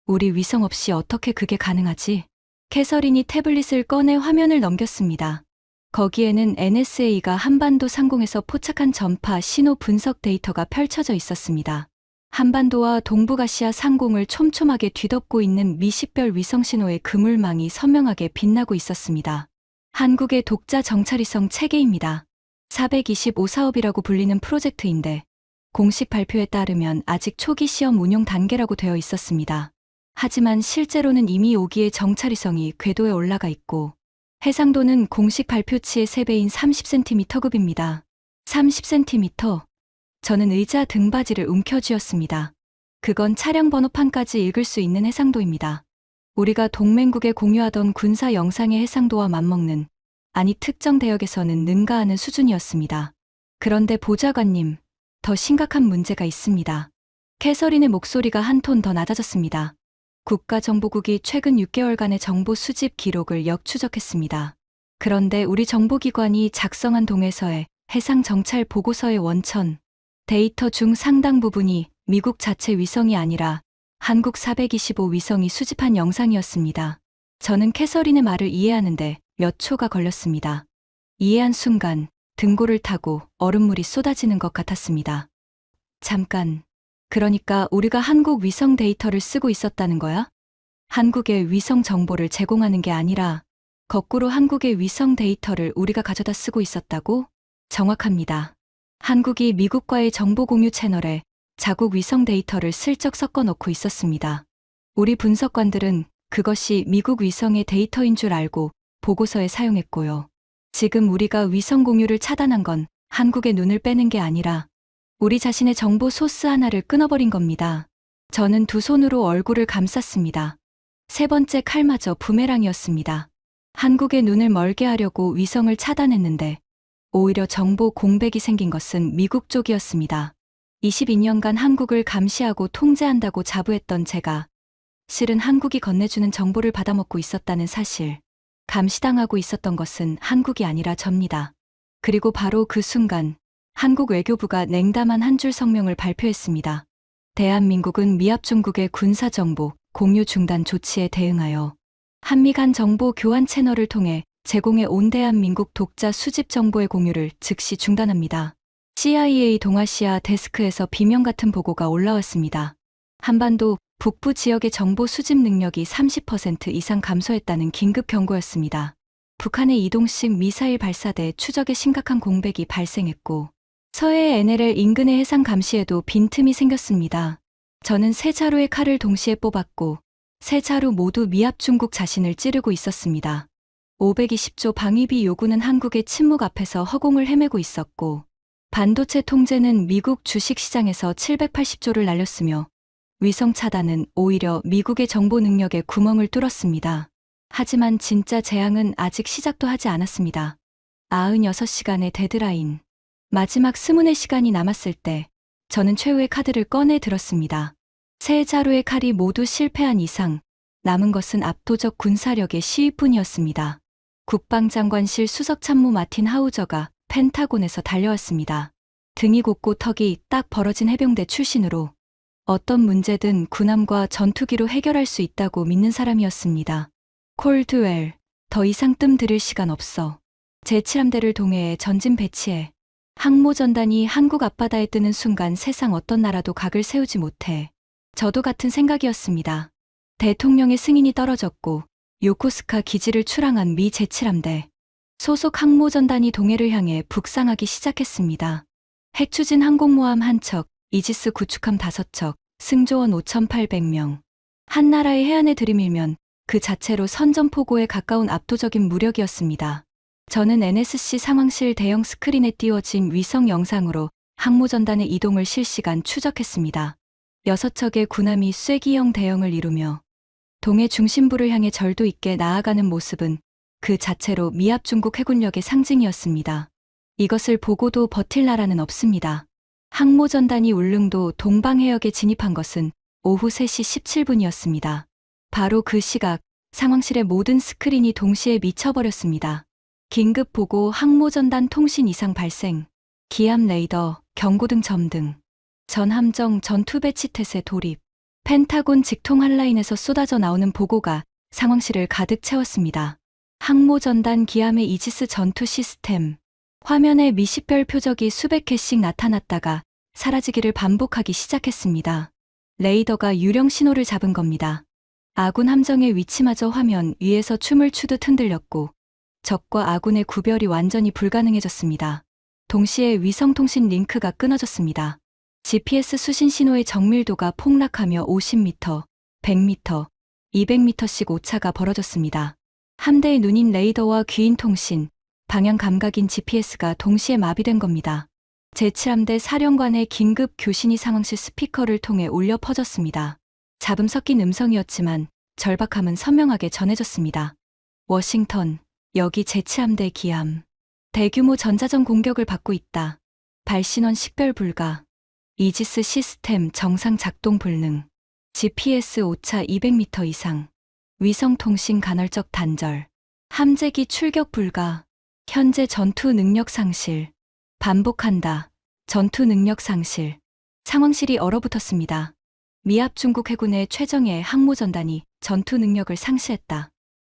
우리 위성 없이 어떻게 그게 가능하지? 캐서린이 태블릿을 꺼내 화면을 넘겼습니다. 거기에는 NSA가 한반도 상공에서 포착한 전파 신호 분석 데이터가 펼쳐져 있었습니다. 한반도와 동북아시아 상공을 촘촘하게 뒤덮고 있는 미식별 위성 신호의 그물망이 선명하게 빛나고 있었습니다. 한국의 독자 정찰위성 체계입니다. 425 사업이라고 불리는 프로젝트인데 공식 발표에 따르면 아직 초기 시험 운용 단계라고 되어 있었습니다. 하지만 실제로는 이미 5기의 정찰위성이 궤도에 올라가 있고 해상도는 공식 발표치의 3배인 30cm급입니다. 30cm? 저는 의자 등받이를 움켜쥐었습니다. 그건 차량 번호판까지 읽을 수 있는 해상도입니다. 우리가 동맹국에 공유하던 군사 영상의 해상도와 맞먹는, 아니 특정 대역에서는 능가하는 수준이었습니다. 그런데 보좌관님, 더 심각한 문제가 있습니다. 캐서린의 목소리가 한 톤 더 낮아졌습니다. 국가정보국이 최근 6개월간의 정보 수집 기록을 역추적했습니다. 그런데 우리 정보기관이 작성한 동해서의 해상 정찰 보고서의 원천, 데이터 중 상당 부분이 미국 자체 위성이 아니라 한국 425 위성이 수집한 영상이었습니다. 저는 캐서린의 말을 이해하는데 몇 초가 걸렸습니다. 이해한 순간 등골을 타고 얼음물이 쏟아지는 것 같았습니다. 잠깐. 그러니까 우리가 한국 위성 데이터를 쓰고 있었다는 거야? 한국의 위성 정보를 제공하는 게 아니라 거꾸로 한국의 위성 데이터를 우리가 가져다 쓰고 있었다고? 정확합니다. 한국이 미국과의 정보 공유 채널에 자국 위성 데이터를 슬쩍 섞어 넣고 있었습니다. 우리 분석관들은 그것이 미국 위성의 데이터인 줄 알고 보고서에 사용했고요. 지금 우리가 위성 공유를 차단한 건 한국의 눈을 빼는 게 아니라 우리 자신의 정보 소스 하나를 끊어버린 겁니다. 저는 두 손으로 얼굴을 감쌌습니다. 세 번째 칼마저 부메랑이었습니다. 한국의 눈을 멀게 하려고 위성을 차단했는데 오히려 정보 공백이 생긴 것은 미국 쪽이었습니다. 22년간 한국을 감시하고 통제한다고 자부했던 제가 실은 한국이 건네주는 정보를 받아먹고 있었다는 사실, 감시당하고 있었던 것은 한국이 아니라 접니다. 그리고 바로 그 순간 한국 외교부가 냉담한 한 줄 성명을 발표했습니다. 대한민국은 미합 중국의 군사정보 공유 중단 조치에 대응하여 한미 간 정보 교환 채널을 통해 제공해 온 대한민국 독자 수집 정보의 공유를 즉시 중단합니다. CIA 동아시아 데스크에서 비명 같은 보고가 올라왔습니다. 한반도 북부 지역의 정보 수집 능력이 30% 이상 감소했다는 긴급 경고였습니다. 북한의 이동식 미사일 발사대 추적에 심각한 공백이 발생했고 서해의 NLL 인근의 해상 감시에도 빈틈이 생겼습니다. 저는 세 자루의 칼을 동시에 뽑았고 세 자루 모두 미합 중국 자신을 찌르고 있었습니다. 520조 방위비 요구는 한국의 침묵 앞에서 허공을 헤매고 있었고 반도체 통제는 미국 주식시장에서 780조를 날렸으며 위성 차단은 오히려 미국의 정보 능력에 구멍을 뚫었습니다. 하지만 진짜 재앙은 아직 시작도 하지 않았습니다. 96시간의 데드라인. 마지막 24시간이 남았을 때 저는 최후의 카드를 꺼내 들었습니다. 세 자루의 칼이 모두 실패한 이상 남은 것은 압도적 군사력의 시위뿐이었습니다. 국방장관실 수석참모 마틴 하우저가 펜타곤에서 달려왔습니다. 등이 곱고 턱이 딱 벌어진 해병대 출신으로 어떤 문제든 군함과 전투기로 해결할 수 있다고 믿는 사람이었습니다. 콜드웰, 더 이상 뜸 들일 시간 없어. 제7함대를 동해에 전진 배치해. 항모전단이 한국 앞바다에 뜨는 순간 세상 어떤 나라도 각을 세우지 못해. 저도 같은 생각이었습니다. 대통령의 승인이 떨어졌고 요코스카 기지를 출항한 미 제7함대. 소속 항모전단이 동해를 향해 북상하기 시작했습니다. 핵추진 항공모함 1척, 이지스 구축함 5척, 승조원 5,800명. 한 나라의 해안에 들이밀면 그 자체로 선전포고에 가까운 압도적인 무력이었습니다. 저는 NSC 상황실 대형 스크린에 띄워진 위성 영상으로 항모전단의 이동을 실시간 추적했습니다. 6척의 군함이 쐐기형 대형을 이루며 동해 중심부를 향해 절도 있게 나아가는 모습은 그 자체로 미합 중국 해군력의 상징이었습니다. 이것을 보고도 버틸 나라는 없습니다. 항모전단이 울릉도 동방해역에 진입한 것은 오후 3시 17분이었습니다. 바로 그 시각 상황실의 모든 스크린이 동시에 미쳐버렸습니다. 긴급 보고 항모전단 통신 이상 발생, 기압 레이더, 경고등 점등, 전함정 전투 배치 태세 돌입, 펜타곤 직통 한라인에서 쏟아져 나오는 보고가 상황실을 가득 채웠습니다. 항모전단 기함의 이지스 전투 시스템, 화면에 미식별 표적이 수백 개씩 나타났다가 사라지기를 반복하기 시작했습니다. 레이더가 유령 신호를 잡은 겁니다. 아군 함정의 위치마저 화면 위에서 춤을 추듯 흔들렸고 적과 아군의 구별이 완전히 불가능해졌습니다. 동시에 위성통신 링크가 끊어졌습니다. GPS 수신 신호의 정밀도가 폭락하며 50m, 100m, 200m씩 오차가 벌어졌습니다. 함대의 눈인 레이더와 귀인 통신, 방향 감각인 GPS가 동시에 마비된 겁니다. 제7함대 사령관의 긴급 교신이 상황실 스피커를 통해 울려 퍼졌습니다. 잡음 섞인 음성이었지만 절박함은 선명하게 전해졌습니다. 워싱턴, 여기 제7함대 기함. 대규모 전자전 공격을 받고 있다. 발신원 식별 불가. 이지스 시스템 정상 작동 불능. GPS 오차 200m 이상. 위성통신 간헐적 단절. 함재기 출격 불가. 현재 전투 능력 상실. 반복한다. 전투 능력 상실. 상황실이 얼어붙었습니다. 미합 중국 해군의 최정예 항모전단이 전투 능력을 상실했다.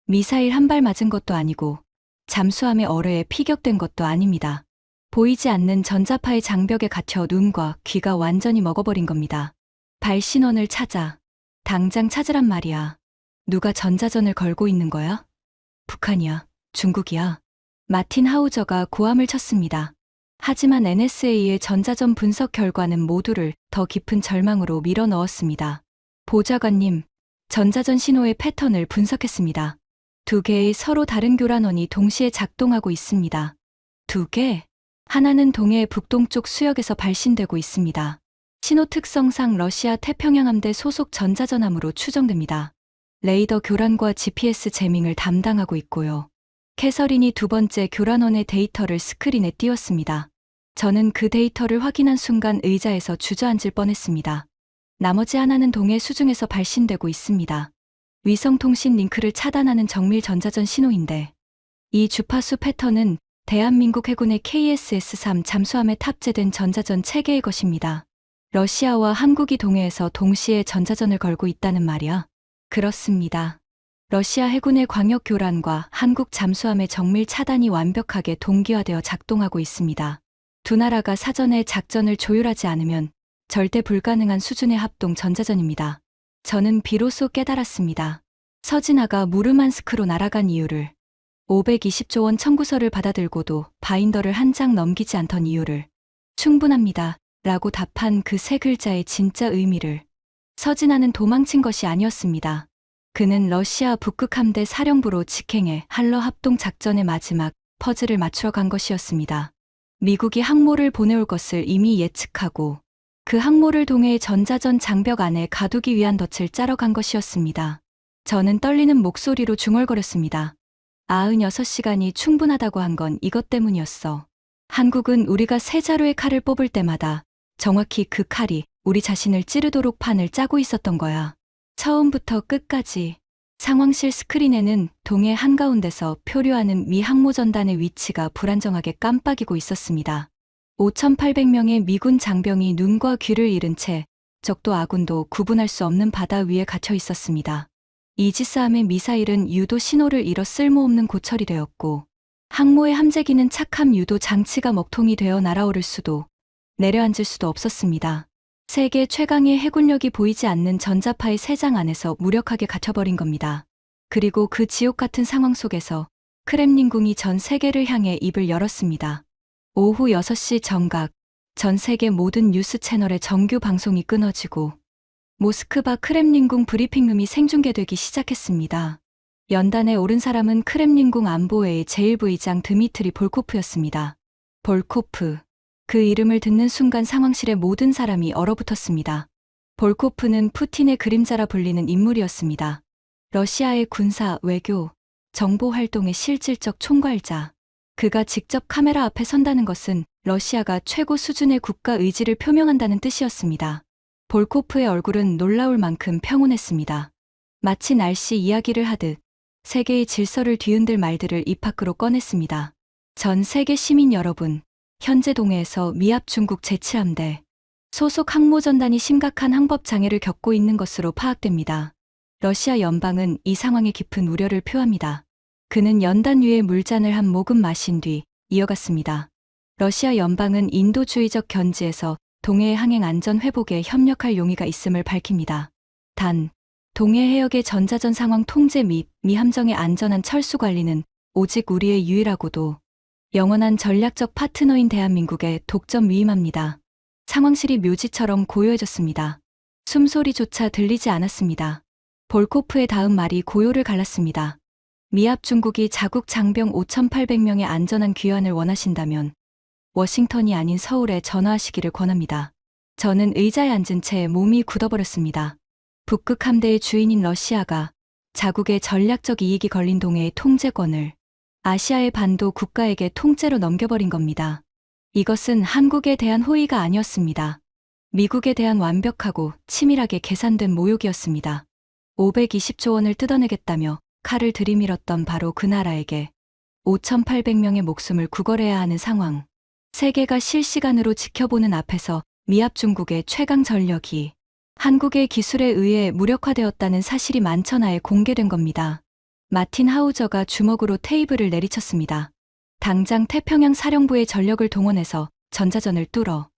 미사일 한 발 맞은 것도 아니고 잠수함의 어뢰에 피격된 것도 아닙니다. 보이지 않는 전자파의 장벽에 갇혀 눈과 귀가 완전히 먹어버린 겁니다. 발신원을 찾아. 당장 찾으란 말이야. 누가 전자전을 걸고 있는 거야? 북한이야. 중국이야. 마틴 하우저가 고함을 쳤습니다. 하지만 NSA의 전자전 분석 결과는 모두를 더 깊은 절망으로 밀어넣었습니다. 보좌관님, 전자전 신호의 패턴을 분석했습니다. 2개의 서로 다른 교란원이 동시에 작동하고 있습니다. 2개? 하나는 동해 북동쪽 수역에서 발신되고 있습니다. 신호 특성상 러시아 태평양 함대 소속 전자전함으로 추정됩니다. 레이더 교란과 GPS 재밍을 담당하고 있고요. 캐서린이 2번째 교란원의 데이터를 스크린에 띄웠습니다. 저는 그 데이터를 확인한 순간 의자에서 주저앉을 뻔했습니다. 나머지 하나는 동해 수중에서 발신되고 있습니다. 위성통신 링크를 차단하는 정밀 전자전 신호인데 이 주파수 패턴은 대한민국 해군의 KSS-3 잠수함에 탑재된 전자전 체계의 것입니다. 러시아와 한국이 동해에서 동시에 전자전을 걸고 있다는 말이야. 그렇습니다. 러시아 해군의 광역 교란과 한국 잠수함의 정밀 차단이 완벽하게 동기화되어 작동하고 있습니다. 두 나라가 사전에 작전을 조율하지 않으면 절대 불가능한 수준의 합동 전자전입니다. 저는 비로소 깨달았습니다. 서진아가 무르만스크로 날아간 이유를, 520조 원 청구서를 받아들고도 바인더를 한 장 넘기지 않던 이유를, 충분합니다. 라고 답한 그 세 글자의 진짜 의미를. 서진아는 도망친 것이 아니었습니다. 그는 러시아 북극 함대 사령부로 직행해 한러 합동 작전의 마지막 퍼즐을 맞추어 간 것이었습니다. 미국이 항모를 보내올 것을 이미 예측하고 그 항모를 동해의 전자전 장벽 안에 가두기 위한 덫을 짜러 간 것이었습니다. 저는 떨리는 목소리로 중얼거렸습니다. 96시간이 충분하다고 한 건 이것 때문이었어. 한국은 우리가 세 자루의 칼을 뽑을 때마다 정확히 그 칼이 우리 자신을 찌르도록 판을 짜고 있었던 거야. 처음부터 끝까지. 상황실 스크린에는 동해 한가운데서 표류하는 미 항모전단의 위치가 불안정하게 깜빡이고 있었습니다. 5,800명의 미군 장병이 눈과 귀를 잃은 채 적도 아군도 구분할 수 없는 바다 위에 갇혀 있었습니다. 이지스함의 미사일은 유도 신호를 잃어 쓸모없는 고철이 되었고 항모의 함재기는 착함 유도 장치가 먹통이 되어 날아오를 수도 내려앉을 수도 없었습니다. 세계 최강의 해군력이 보이지 않는 전자파의 세장 안에서 무력하게 갇혀버린 겁니다. 그리고 그 지옥 같은 상황 속에서 크렘린궁이 전 세계를 향해 입을 열었습니다. 오후 6시 정각, 전 세계 모든 뉴스 채널의 정규 방송이 끊어지고 모스크바 크렘린궁 브리핑룸이 생중계되기 시작했습니다. 연단에 오른 사람은 크렘린궁 안보회의 제1부의장 드미트리 볼코프였습니다. 볼코프. 그 이름을 듣는 순간 상황실의 모든 사람이 얼어붙었습니다. 볼코프는 푸틴의 그림자라 불리는 인물이었습니다. 러시아의 군사, 외교, 정보 활동의 실질적 총괄자. 그가 직접 카메라 앞에 선다는 것은 러시아가 최고 수준의 국가 의지를 표명한다는 뜻이었습니다. 볼코프의 얼굴은 놀라울 만큼 평온했습니다. 마치 날씨 이야기를 하듯 세계의 질서를 뒤흔들 말들을 입 밖으로 꺼냈습니다. 전 세계 시민 여러분, 현재 동해에서 미합 중국 제7함대 소속 항모전단이 심각한 항법 장애를 겪고 있는 것으로 파악됩니다. 러시아 연방은 이 상황에 깊은 우려를 표합니다. 그는 연단 위에 물잔을 한 모금 마신 뒤 이어갔습니다. 러시아 연방은 인도주의적 견지에서 동해의 항행 안전 회복에 협력할 용의가 있음을 밝힙니다. 단, 동해 해역의 전자전 상황 통제 및 미 함정의 안전한 철수 관리는 오직 우리의 유일하고도 영원한 전략적 파트너인 대한민국에 독점 위임합니다. 상황실이 묘지처럼 고요해졌습니다. 숨소리조차 들리지 않았습니다. 볼코프의 다음 말이 고요를 갈랐습니다. 미합 중국이 자국 장병 5,800명의 안전한 귀환을 원하신다면 워싱턴이 아닌 서울에 전화하시기를 권합니다. 저는 의자에 앉은 채 몸이 굳어버렸습니다. 북극 함대의 주인인 러시아가 자국의 전략적 이익이 걸린 동해의 통제권을 아시아의 반도 국가에게 통째로 넘겨버린 겁니다. 이것은 한국에 대한 호의가 아니었습니다. 미국에 대한 완벽하고 치밀하게 계산된 모욕이었습니다. 520조 원을 뜯어내겠다며 칼을 들이밀었던 바로 그 나라에게 5,800명의 목숨을 구걸해야 하는 상황. 세계가 실시간으로 지켜보는 앞에서 미합 중국의 최강 전력이 한국의 기술에 의해 무력화되었다는 사실이 만천하에 공개된 겁니다. 마틴 하우저가 주먹으로 테이블을 내리쳤습니다. 당장 태평양 사령부의 전력을 동원해서 전자전을 뚫어.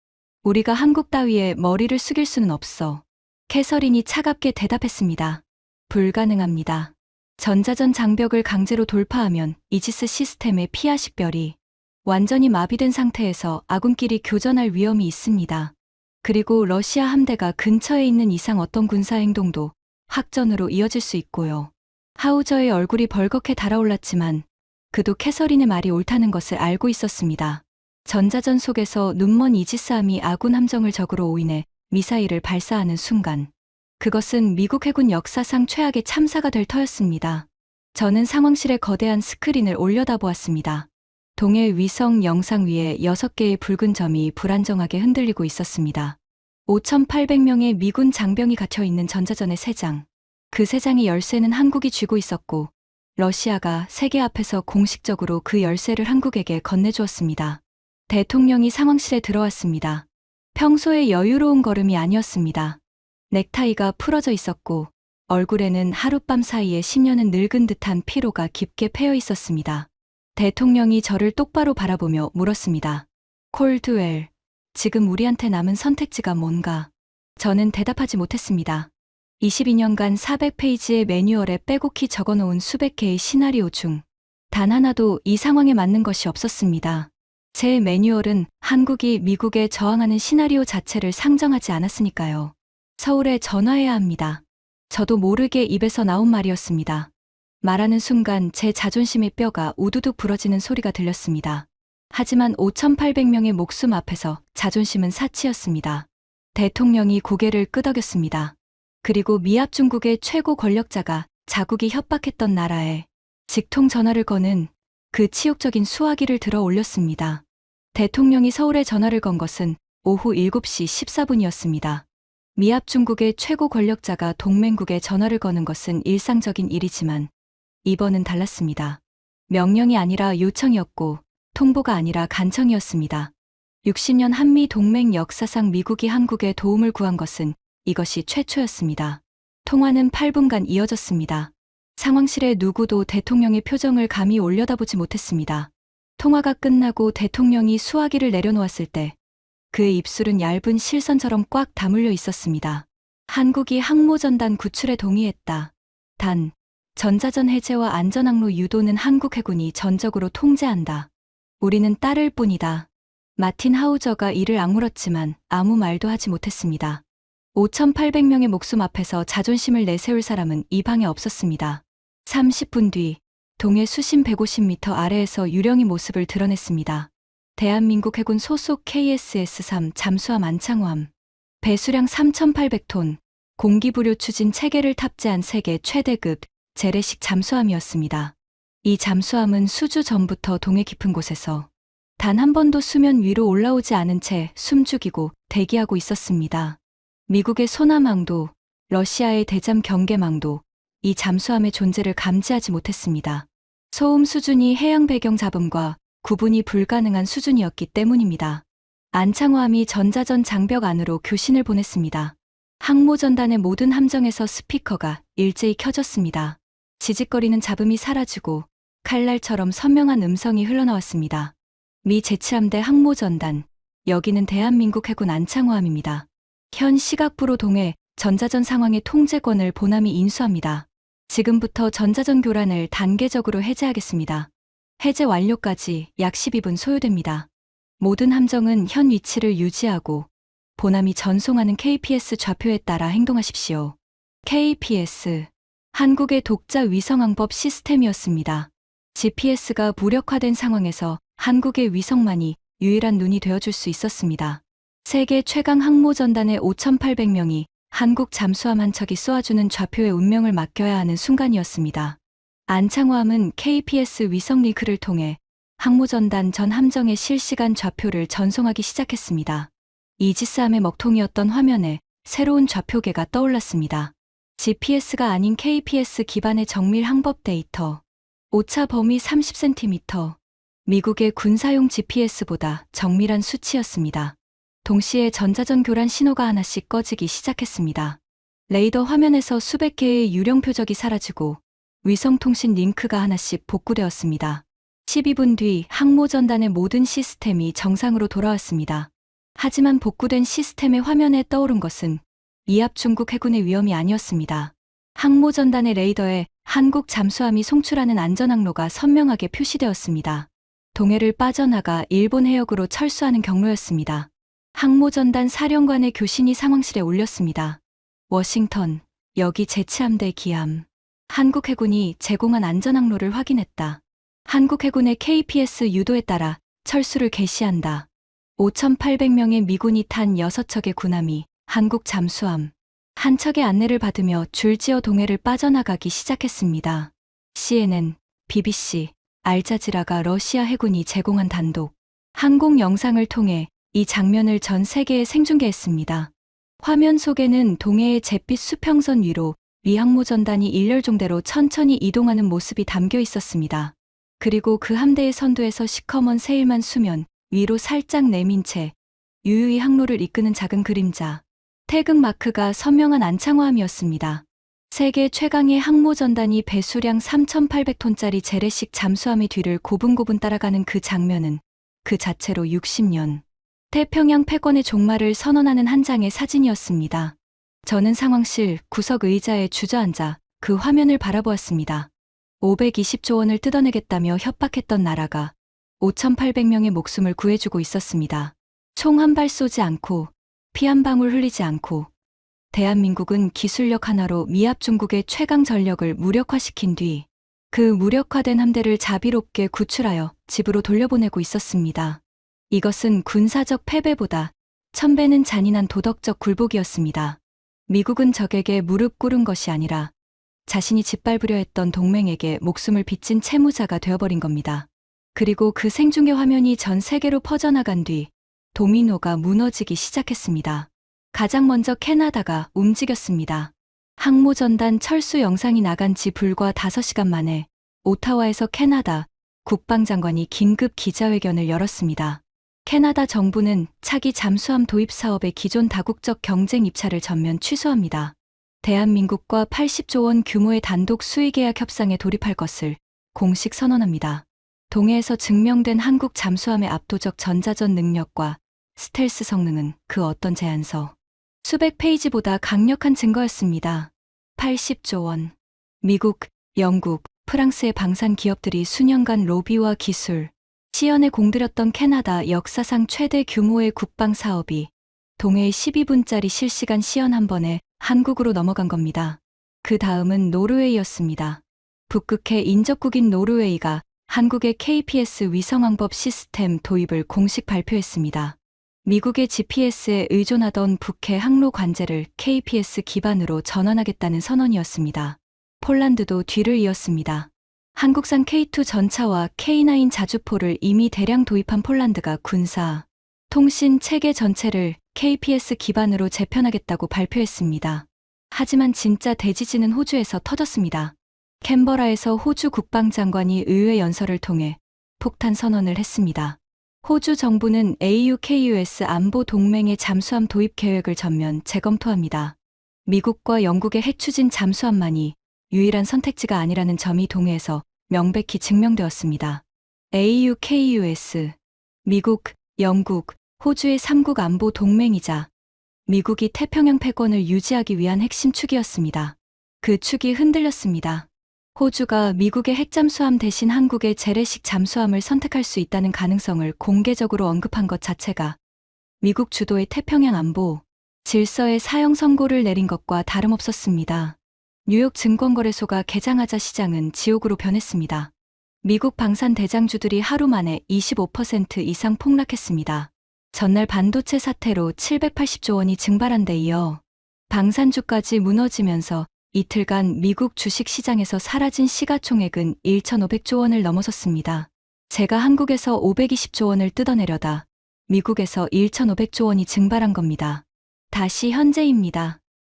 우리가 한국 따위에 머리를 숙일 수는 없어. 캐서린이 차갑게 대답했습니다. 불가능합니다. 전자전 장벽을 강제로 돌파하면 이지스 시스템의 피아 식별이 완전히 마비된 상태에서 아군끼리 교전할 위험이 있습니다. 그리고 러시아 함대가 근처에 있는 이상 어떤 군사행동도 확전으로 이어질 수 있고요. 하우저의 얼굴이 벌겋게 달아올랐지만 그도 캐서린의 말이 옳다는 것을 알고 있었습니다. 전자전 속에서 눈먼 이지스함이 아군 함정을 적으로 오인해 미사일을 발사하는 순간 그것은 미국 해군 역사상 최악의 참사가 될 터였습니다. 저는 상황실에 거대한 스크린을 올려다보았습니다. 동해 위성 영상 위에 6개의 붉은 점이 불안정하게 흔들리고 있었습니다. 5,800명의 미군 장병이 갇혀있는 전자전의 3장. 그 3장의 열쇠는 한국이 쥐고 있었고 러시아가 세계 앞에서 공식적으로 그 열쇠를 한국에게 건네주었습니다. 대통령이 상황실에 들어왔습니다. 평소의 여유로운 걸음이 아니었습니다. 넥타이가 풀어져 있었고 얼굴에는 하룻밤 사이에 10년은 늙은 듯한 피로가 깊게 패여 있었습니다. 대통령이 저를 똑바로 바라보며 물었습니다. 콜드웰, 지금 우리한테 남은 선택지가 뭔가? 저는 대답하지 못했습니다. 22년간 400페이지의 매뉴얼에 빼곡히 적어놓은 수백 개의 시나리오 중 단 하나도 이 상황에 맞는 것이 없었습니다. 제 매뉴얼은 한국이 미국에 저항하는 시나리오 자체를 상정하지 않았으니까요. 서울에 전화해야 합니다. 저도 모르게 입에서 나온 말이었습니다. 말하는 순간 제 자존심의 뼈가 우두둑 부러지는 소리가 들렸습니다. 하지만 5,800명의 목숨 앞에서 자존심은 사치였습니다. 대통령이 고개를 끄덕였습니다. 그리고 미합 중국의 최고 권력자가 자국이 협박했던 나라에 직통 전화를 거는 그 치욕적인 수화기를 들어 올렸습니다. 대통령이 서울에 전화를 건 것은 오후 7시 14분이었습니다. 미합 중국의 최고 권력자가 동맹국에 전화를 거는 것은 일상적인 일이지만 이번은 달랐습니다. 명령이 아니라 요청이었고 통보가 아니라 간청이었습니다. 60년 한미 동맹 역사상 미국이 한국에 도움을 구한 것은 이것이 최초였습니다. 통화는 8분간 이어졌습니다. 상황실의 누구도 대통령의 표정을 감히 올려다보지 못했습니다. 통화가 끝나고 대통령이 수화기를 내려놓았을 때 그의 입술은 얇은 실선처럼 꽉 다물려 있었습니다. 한국이 항모전단 구출에 동의했다. 단, 전자전 해제와 안전항로 유도는 한국 해군이 전적으로 통제한다. 우리는 따를 뿐이다. 마틴 하우저가 이를 악물었지만 아무 말도 하지 못했습니다. 5,800명의 목숨 앞에서 자존심을 내세울 사람은 이 방에 없었습니다. 30분 뒤 동해 수심 150m 아래에서 유령이 모습을 드러냈습니다. 대한민국 해군 소속 KSS-3 잠수함 안창호함. 배수량 3,800톤, 공기부료 추진 체계를 탑재한 세계 최대급 재래식 잠수함이었습니다. 이 잠수함은 수주 전부터 동해 깊은 곳에서 단 한 번도 수면 위로 올라오지 않은 채 숨죽이고 대기하고 있었습니다. 미국의 소남항도, 러시아의 대잠 경계망도 이 잠수함의 존재를 감지하지 못했습니다. 소음 수준이 해양 배경 잡음과 구분이 불가능한 수준이었기 때문입니다. 안창호함이 전자전 장벽 안으로 교신을 보냈습니다. 항모전단의 모든 함정에서 스피커가 일제히 켜졌습니다. 지직거리는 잡음이 사라지고 칼날처럼 선명한 음성이 흘러나왔습니다. 미 제7함대 항모전단, 여기는 대한민국 해군 안창호함입니다. 현 시각부로 동해 전자전 상황의 통제권을 보남이 인수합니다. 지금부터 전자전 교란을 단계적으로 해제하겠습니다. 해제 완료까지 약 12분 소요됩니다. 모든 함정은 현 위치를 유지하고 보남이 전송하는 KPS 좌표에 따라 행동하십시오. KPS, 한국의 독자 위성항법 시스템이었습니다. GPS가 무력화된 상황에서 한국의 위성만이 유일한 눈이 되어줄 수 있었습니다. 세계 최강 항모전단의 5,800명이 한국 잠수함 한 척이 쏘아주는 좌표의 운명을 맡겨야 하는 순간이었습니다. 안창호함은 KPS 위성 링크를 통해 항모전단 전 함정의 실시간 좌표를 전송하기 시작했습니다. 이지스함의 먹통이었던 화면에 새로운 좌표계가 떠올랐습니다. GPS가 아닌 KPS 기반의 정밀 항법 데이터. 오차 범위 30cm. 미국의 군사용 GPS보다 정밀한 수치였습니다. 동시에 전자전 교란 신호가 하나씩 꺼지기 시작했습니다. 레이더 화면에서 수백 개의 유령 표적이 사라지고 위성통신 링크가 하나씩 복구되었습니다. 12분 뒤 항모전단의 모든 시스템이 정상으로 돌아왔습니다. 하지만 복구된 시스템의 화면에 떠오른 것은 이합 중국 해군의 위험이 아니었습니다. 항모전단의 레이더에 한국 잠수함이 송출하는 안전항로가 선명하게 표시되었습니다. 동해를 빠져나가 일본 해역으로 철수하는 경로였습니다. 항모전단 사령관의 교신이 상황실에 올렸습니다. 워싱턴, 여기 제7함대 기함. 한국 해군이 제공한 안전항로를 확인했다. 한국 해군의 KPS 유도에 따라 철수를 개시한다. 5,800명의 미군이 탄 6척의 군함이 한국 잠수함 한 척의 안내를 받으며 줄지어 동해를 빠져나가기 시작했습니다. CNN, BBC, 알자지라가 러시아 해군이 제공한 단독 항공 영상을 통해 이 장면을 전 세계에 생중계했습니다. 화면 속에는 동해의 잿빛 수평선 위로 미 항모전단이 일렬종대로 천천히 이동하는 모습이 담겨 있었습니다. 그리고 그 함대의 선두에서 시커먼 세일만 수면 위로 살짝 내민 채 유유히 항로를 이끄는 작은 그림자. 태극 마크가 선명한 안창호함이었습니다. 세계 최강의 항모전단이 배수량 3,800톤짜리 재래식 잠수함의 뒤를 고분고분 따라가는 그 장면은 그 자체로 60년 태평양 패권의 종말을 선언하는 한 장의 사진이었습니다. 저는 상황실 구석 의자에 주저앉아 그 화면을 바라보았습니다. 520조 원을 뜯어내겠다며 협박했던 나라가 5,800명의 목숨을 구해주고 있었습니다. 총 한 발 쏘지 않고 피 한 방울 흘리지 않고 대한민국은 기술력 하나로 미합 중국의 최강 전력을 무력화시킨 뒤 그 무력화된 함대를 자비롭게 구출하여 집으로 돌려보내고 있었습니다. 이것은 군사적 패배보다 1000배는 잔인한 도덕적 굴복이었습니다. 미국은 적에게 무릎 꿇은 것이 아니라 자신이 짓밟으려 했던 동맹에게 목숨을 빚진 채무자가 되어버린 겁니다. 그리고 그 생중계 화면이 전 세계로 퍼져나간 뒤 도미노가 무너지기 시작했습니다. 가장 먼저 캐나다가 움직였습니다. 항모전단 철수 영상이 나간 지 불과 5시간 만에 오타와에서 캐나다 국방장관이 긴급 기자회견을 열었습니다. 캐나다 정부는 차기 잠수함 도입 사업의 기존 다국적 경쟁 입찰을 전면 취소합니다. 대한민국과 80조 원 규모의 단독 수의 계약 협상에 돌입할 것을 공식 선언합니다. 동해에서 증명된 한국 잠수함의 압도적 전자전 능력과 스텔스 성능은 그 어떤 제안서 수백 페이지보다 강력한 증거였습니다. 80조 원. 미국, 영국, 프랑스의 방산 기업들이 수년간 로비와 기술, 시연에 공들였던 캐나다 역사상 최대 규모의 국방 사업이 동해의 12분짜리 실시간 시연 한 번에 한국으로 넘어간 겁니다. 그 다음은 노르웨이였습니다. 북극해 인접국인 노르웨이가 한국의 KPS 위성왕법 시스템 도입을 공식 발표했습니다. 미국의 GPS에 의존하던 북해 항로 관제를 KPS 기반으로 전환하겠다는 선언이었습니다. 폴란드도 뒤를 이었습니다. 한국산 K2 전차와 K9 자주포를 이미 대량 도입한 폴란드가 군사, 통신 체계 전체를 KPS 기반으로 재편하겠다고 발표했습니다. 하지만 진짜 대지진은 호주에서 터졌습니다. 캔버라에서 호주 국방장관이 의회 연설을 통해 폭탄 선언을 했습니다. 호주 정부는 AUKUS 안보 동맹의 잠수함 도입 계획을 전면 재검토합니다. 미국과 영국의 핵추진 잠수함만이 유일한 선택지가 아니라는 점이 동해에서 명백히 증명되었습니다. AUKUS, 미국, 영국, 호주의 3국 안보 동맹이자 미국이 태평양 패권을 유지하기 위한 핵심 축이었습니다. 그 축이 흔들렸습니다. 호주가 미국의 핵잠수함 대신 한국의 재래식 잠수함을 선택할 수 있다는 가능성을 공개적으로 언급한 것 자체가 미국 주도의 태평양 안보 질서의 사형 선고를 내린 것과 다름없었습니다. 뉴욕 증권거래소가 개장하자 시장은 지옥으로 변했습니다. 미국 방산 대장주들이 하루 만에 25% 이상 폭락했습니다. 전날 반도체 사태로 780조 원이 증발한 데 이어 방산주까지 무너지면서 이틀간 미국 주식시장에서 사라진 시가총액은 1,500조 원을 넘어섰습니다. 제가 한국에서 520조 원을 뜯어내려다 미국에서 1,500조 원이 증발한 겁니다. 다시 현재입니다.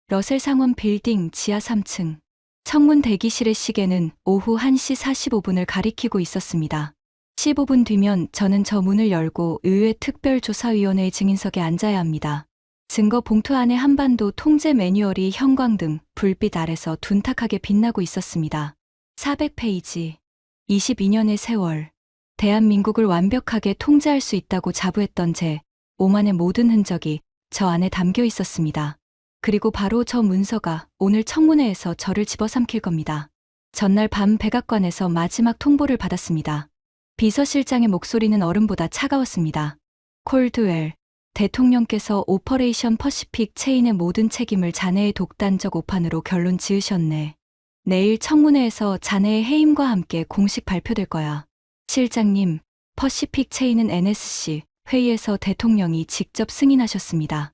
러셀 상원 빌딩 지하 3층. 청문 대기실의 시계는 오후 1시 45분을 가리키고 있었습니다. 15분 뒤면 저는 저 문을 열고 의회 특별조사위원회의 증인석에 앉아야 합니다. 증거 봉투 안에 한반도 통제 매뉴얼이 형광등, 불빛 아래서 둔탁하게 빛나고 있었습니다. 400페이지. 22년의 세월. 대한민국을 완벽하게 통제할 수 있다고 자부했던 제 오만의 모든 흔적이 저 안에 담겨 있었습니다. 그리고 바로 저 문서가 오늘 청문회에서 저를 집어삼킬 겁니다. 전날 밤 백악관에서 마지막 통보를 받았습니다. 비서실장의 목소리는 얼음보다 차가웠습니다. 콜드웰, 대통령께서 오퍼레이션 퍼시픽 체인의 모든 책임을 자네의 독단적 오판으로 결론 지으셨네. 내일 청문회에서 자네의 해임과 함께 공식 발표될 거야. 실장님, 퍼시픽 체인은 NSC 회의에서 대통령이 직접 승인하셨습니다.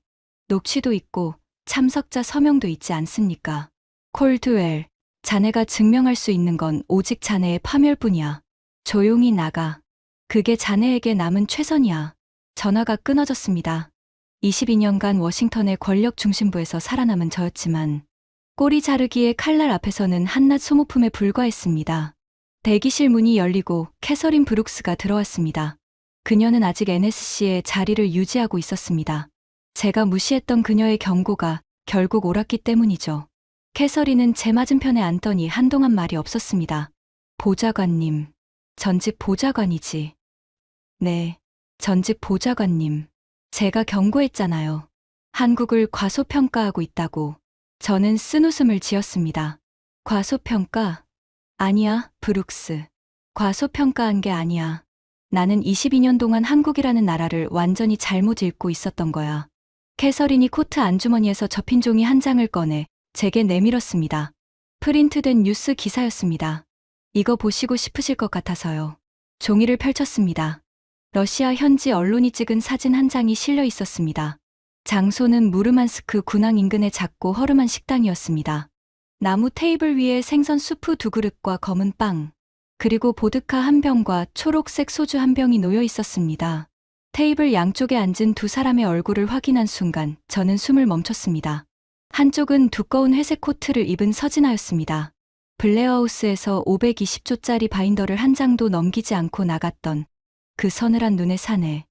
녹취도 있고 참석자 서명도 있지 않습니까? 콜드웰, 자네가 증명할 수 있는 건 오직 자네의 파멸뿐이야. 조용히 나가. 그게 자네에게 남은 최선이야. 전화가 끊어졌습니다. 22년간 워싱턴의 권력 중심부에서 살아남은 저였지만 꼬리 자르기의 칼날 앞에서는 한낱 소모품에 불과했습니다. 대기실 문이 열리고 캐서린 브룩스가 들어왔습니다. 그녀는 아직 NSC에 자리를 유지하고 있었습니다. 제가 무시했던 그녀의 경고가 결국 옳았기 때문이죠. 캐서린은 제 맞은편에 앉더니 한동안 말이 없었습니다. 보좌관님. 전직 보좌관이지. 네, 전직 보좌관님. 제가 경고했잖아요. 한국을 과소평가하고 있다고. 저는 쓴웃음을 지었습니다. 과소평가? 아니야, 브룩스. 과소평가한 게 아니야. 나는 22년 동안 한국이라는 나라를 완전히 잘못 읽고 있었던 거야. 캐서린이 코트 안주머니에서 접힌 종이 한 장을 꺼내 제게 내밀었습니다. 프린트된 뉴스 기사였습니다. 이거 보시고 싶으실 것 같아서요. 종이를 펼쳤습니다. 러시아 현지 언론이 찍은 사진 한 장이 실려 있었습니다. 장소는 무르만스크 군항 인근의 작고 허름한 식당이었습니다. 나무 테이블 위에 생선 수프 2그릇과 검은 빵, 그리고 보드카 한 병과 초록색 소주 한 병이 놓여 있었습니다. 테이블 양쪽에 앉은 두 사람의 얼굴을 확인한 순간 저는 숨을 멈췄습니다. 한쪽은 두꺼운 회색 코트를 입은 서진아였습니다. 블레어하우스에서 520조짜리 바인더를 한 장도 넘기지 않고 나갔던 그 서늘한 눈의 사내.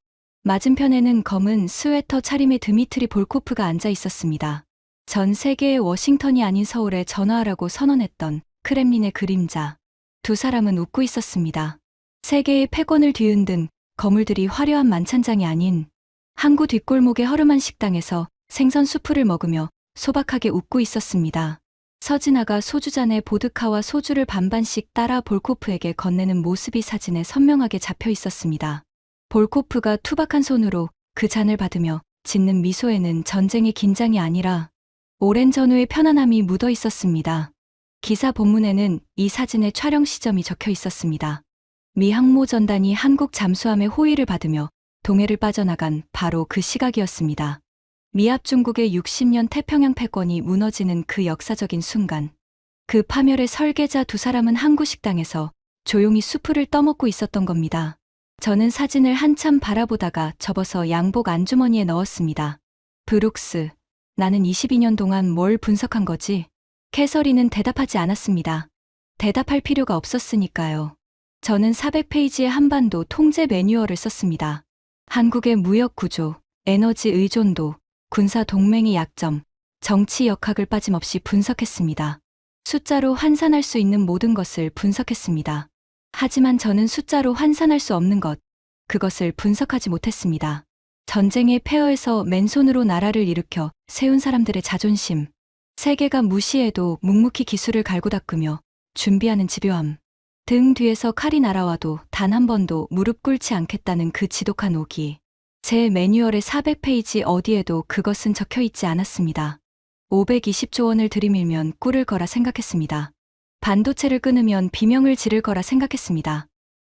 맞은편에는 검은 스웨터 차림의 드미트리 볼코프가 앉아 있었습니다. 전 세계의 워싱턴이 아닌 서울에 전화하라고 선언했던 크렘린의 그림자. 두 사람은 웃고 있었습니다. 세계의 패권을 뒤흔든 거물들이 화려한 만찬장이 아닌 항구 뒷골목의 허름한 식당에서 생선 수프를 먹으며 소박하게 웃고 있었습니다. 서진아가 소주잔에 보드카와 소주를 반반씩 따라 볼코프에게 건네는 모습이 사진에 선명하게 잡혀 있었습니다. 볼코프가 투박한 손으로 그 잔을 받으며 짓는 미소에는 전쟁의 긴장이 아니라 오랜 전후의 편안함이 묻어 있었습니다. 기사 본문에는 이 사진의 촬영 시점이 적혀 있었습니다. 미 항모 전단이 한국 잠수함의 호위를 받으며 동해를 빠져나간 바로 그 시각이었습니다. 미합 중국의 60년 태평양 패권이 무너지는 그 역사적인 순간. 그 파멸의 설계자 두 사람은 항구 식당에서 조용히 수프를 떠먹고 있었던 겁니다. 저는 사진을 한참 바라보다가 접어서 양복 안주머니에 넣었습니다. 브룩스, 나는 22년 동안 뭘 분석한 거지? 캐서린은 대답하지 않았습니다. 대답할 필요가 없었으니까요. 저는 400페이지의 한반도 통제 매뉴얼을 썼습니다. 한국의 무역 구조, 에너지 의존도, 군사 동맹의 약점, 정치 역학을 빠짐없이 분석했습니다. 숫자로 환산할 수 있는 모든 것을 분석했습니다. 하지만 저는 숫자로 환산할 수 없는 것, 그것을 분석하지 못했습니다. 전쟁의 폐허에서 맨손으로 나라를 일으켜 세운 사람들의 자존심, 세계가 무시해도 묵묵히 기술을 갈고 닦으며 준비하는 집요함, 등 뒤에서 칼이 날아와도 단 한 번도 무릎 꿇지 않겠다는 그 지독한 오기. 제 매뉴얼의 400페이지 어디에도 그것은 적혀 있지 않았습니다. 520조 원을 들이밀면 꿇을 거라 생각했습니다. 반도체를 끊으면 비명을 지를 거라 생각했습니다.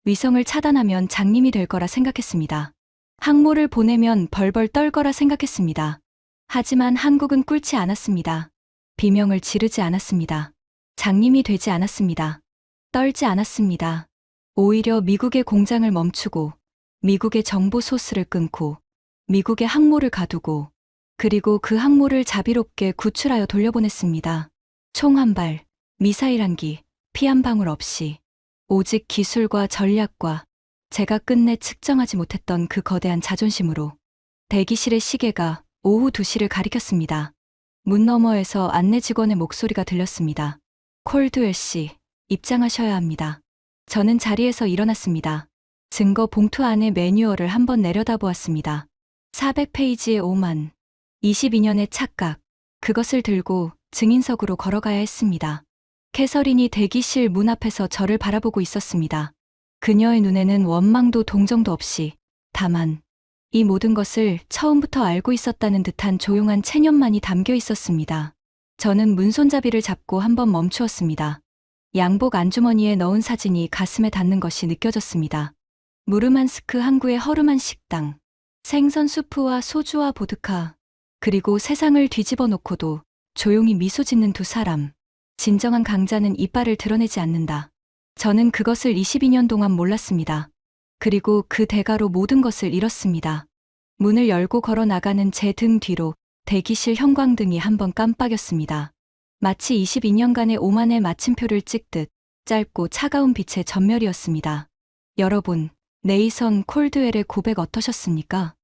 위성을 차단하면 장님이 될 거라 생각했습니다. 항모를 보내면 벌벌 떨 거라 생각했습니다. 하지만 한국은 꿇지 않았습니다. 비명을 지르지 않았습니다. 장님이 되지 않았습니다. 떨지 않았습니다. 오히려 미국의 공장을 멈추고 미국의 정보 소스를 끊고 미국의 항모를 가두고 그리고 그 항모를 자비롭게 구출하여 돌려보냈습니다. 총 한 발, 미사일 한 기, 피 한 방울 없이 오직 기술과 전략과 제가 끝내 측정하지 못했던 그 거대한 자존심으로 대기실의 시계가 오후 2시를 가리켰습니다. 문 너머에서 안내 직원의 목소리가 들렸습니다. 콜드웰 씨, 입장하셔야 합니다. 저는 자리에서 일어났습니다. 증거 봉투 안에 매뉴얼을 한번 내려다보았습니다. 400페이지의 오만, 22년의 착각, 그것을 들고 증인석으로 걸어가야 했습니다. 캐서린이 대기실 문 앞에서 저를 바라보고 있었습니다. 그녀의 눈에는 원망도 동정도 없이 다만 이 모든 것을 처음부터 알고 있었다는 듯한 조용한 체념만이 담겨 있었습니다. 저는 문손잡이를 잡고 한번 멈추었습니다. 양복 안주머니에 넣은 사진이 가슴에 닿는 것이 느껴졌습니다. 무르만스크 항구의 허름한 식당, 생선 수프와 소주와 보드카, 그리고 세상을 뒤집어 놓고도 조용히 미소 짓는 두 사람. 진정한 강자는 이빨을 드러내지 않는다. 저는 그것을 22년 동안 몰랐습니다. 그리고 그 대가로 모든 것을 잃었습니다. 문을 열고 걸어 나가는 제 등 뒤로 대기실 형광등이 한번 깜빡였습니다. 마치 22년간의 오만의 마침표를 찍듯 짧고 차가운 빛의 전멸이었습니다. 여러분, 네이선 콜드웰의 고백 어떠셨습니까?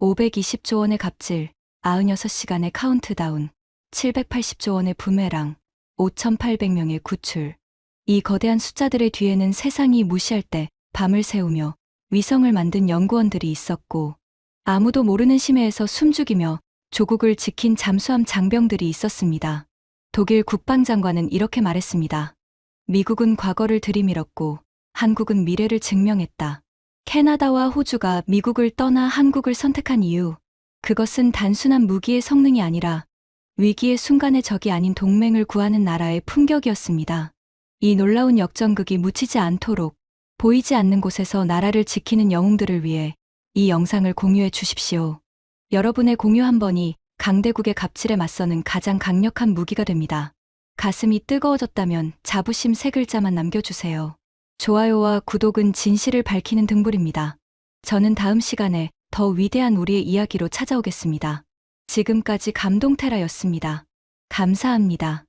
520조 원의 갑질, 96시간의 카운트다운, 780조 원의 부메랑, 5,800명의 구출. 이 거대한 숫자들의 뒤에는 세상이 무시할 때 밤을 새우며 위성을 만든 연구원들이 있었고 아무도 모르는 심해에서 숨죽이며 조국을 지킨 잠수함 장병들이 있었습니다. 독일 국방장관은 이렇게 말했습니다. 미국은 과거를 들이밀었고 한국은 미래를 증명했다. 캐나다와 호주가 미국을 떠나 한국을 선택한 이유, 그것은 단순한 무기의 성능이 아니라 위기의 순간의 적이 아닌 동맹을 구하는 나라의 품격이었습니다. 이 놀라운 역전극이 묻히지 않도록 보이지 않는 곳에서 나라를 지키는 영웅들을 위해 이 영상을 공유해 주십시오. 여러분의 공유 한 번이 강대국의 갑질에 맞서는 가장 강력한 무기가 됩니다. 가슴이 뜨거워졌다면 자부심 3글자만 남겨주세요. 좋아요와 구독은 진실을 밝히는 등불입니다. 저는 다음 시간에 더 위대한 우리의 이야기로 찾아오겠습니다. 지금까지 감동테라였습니다. 감사합니다.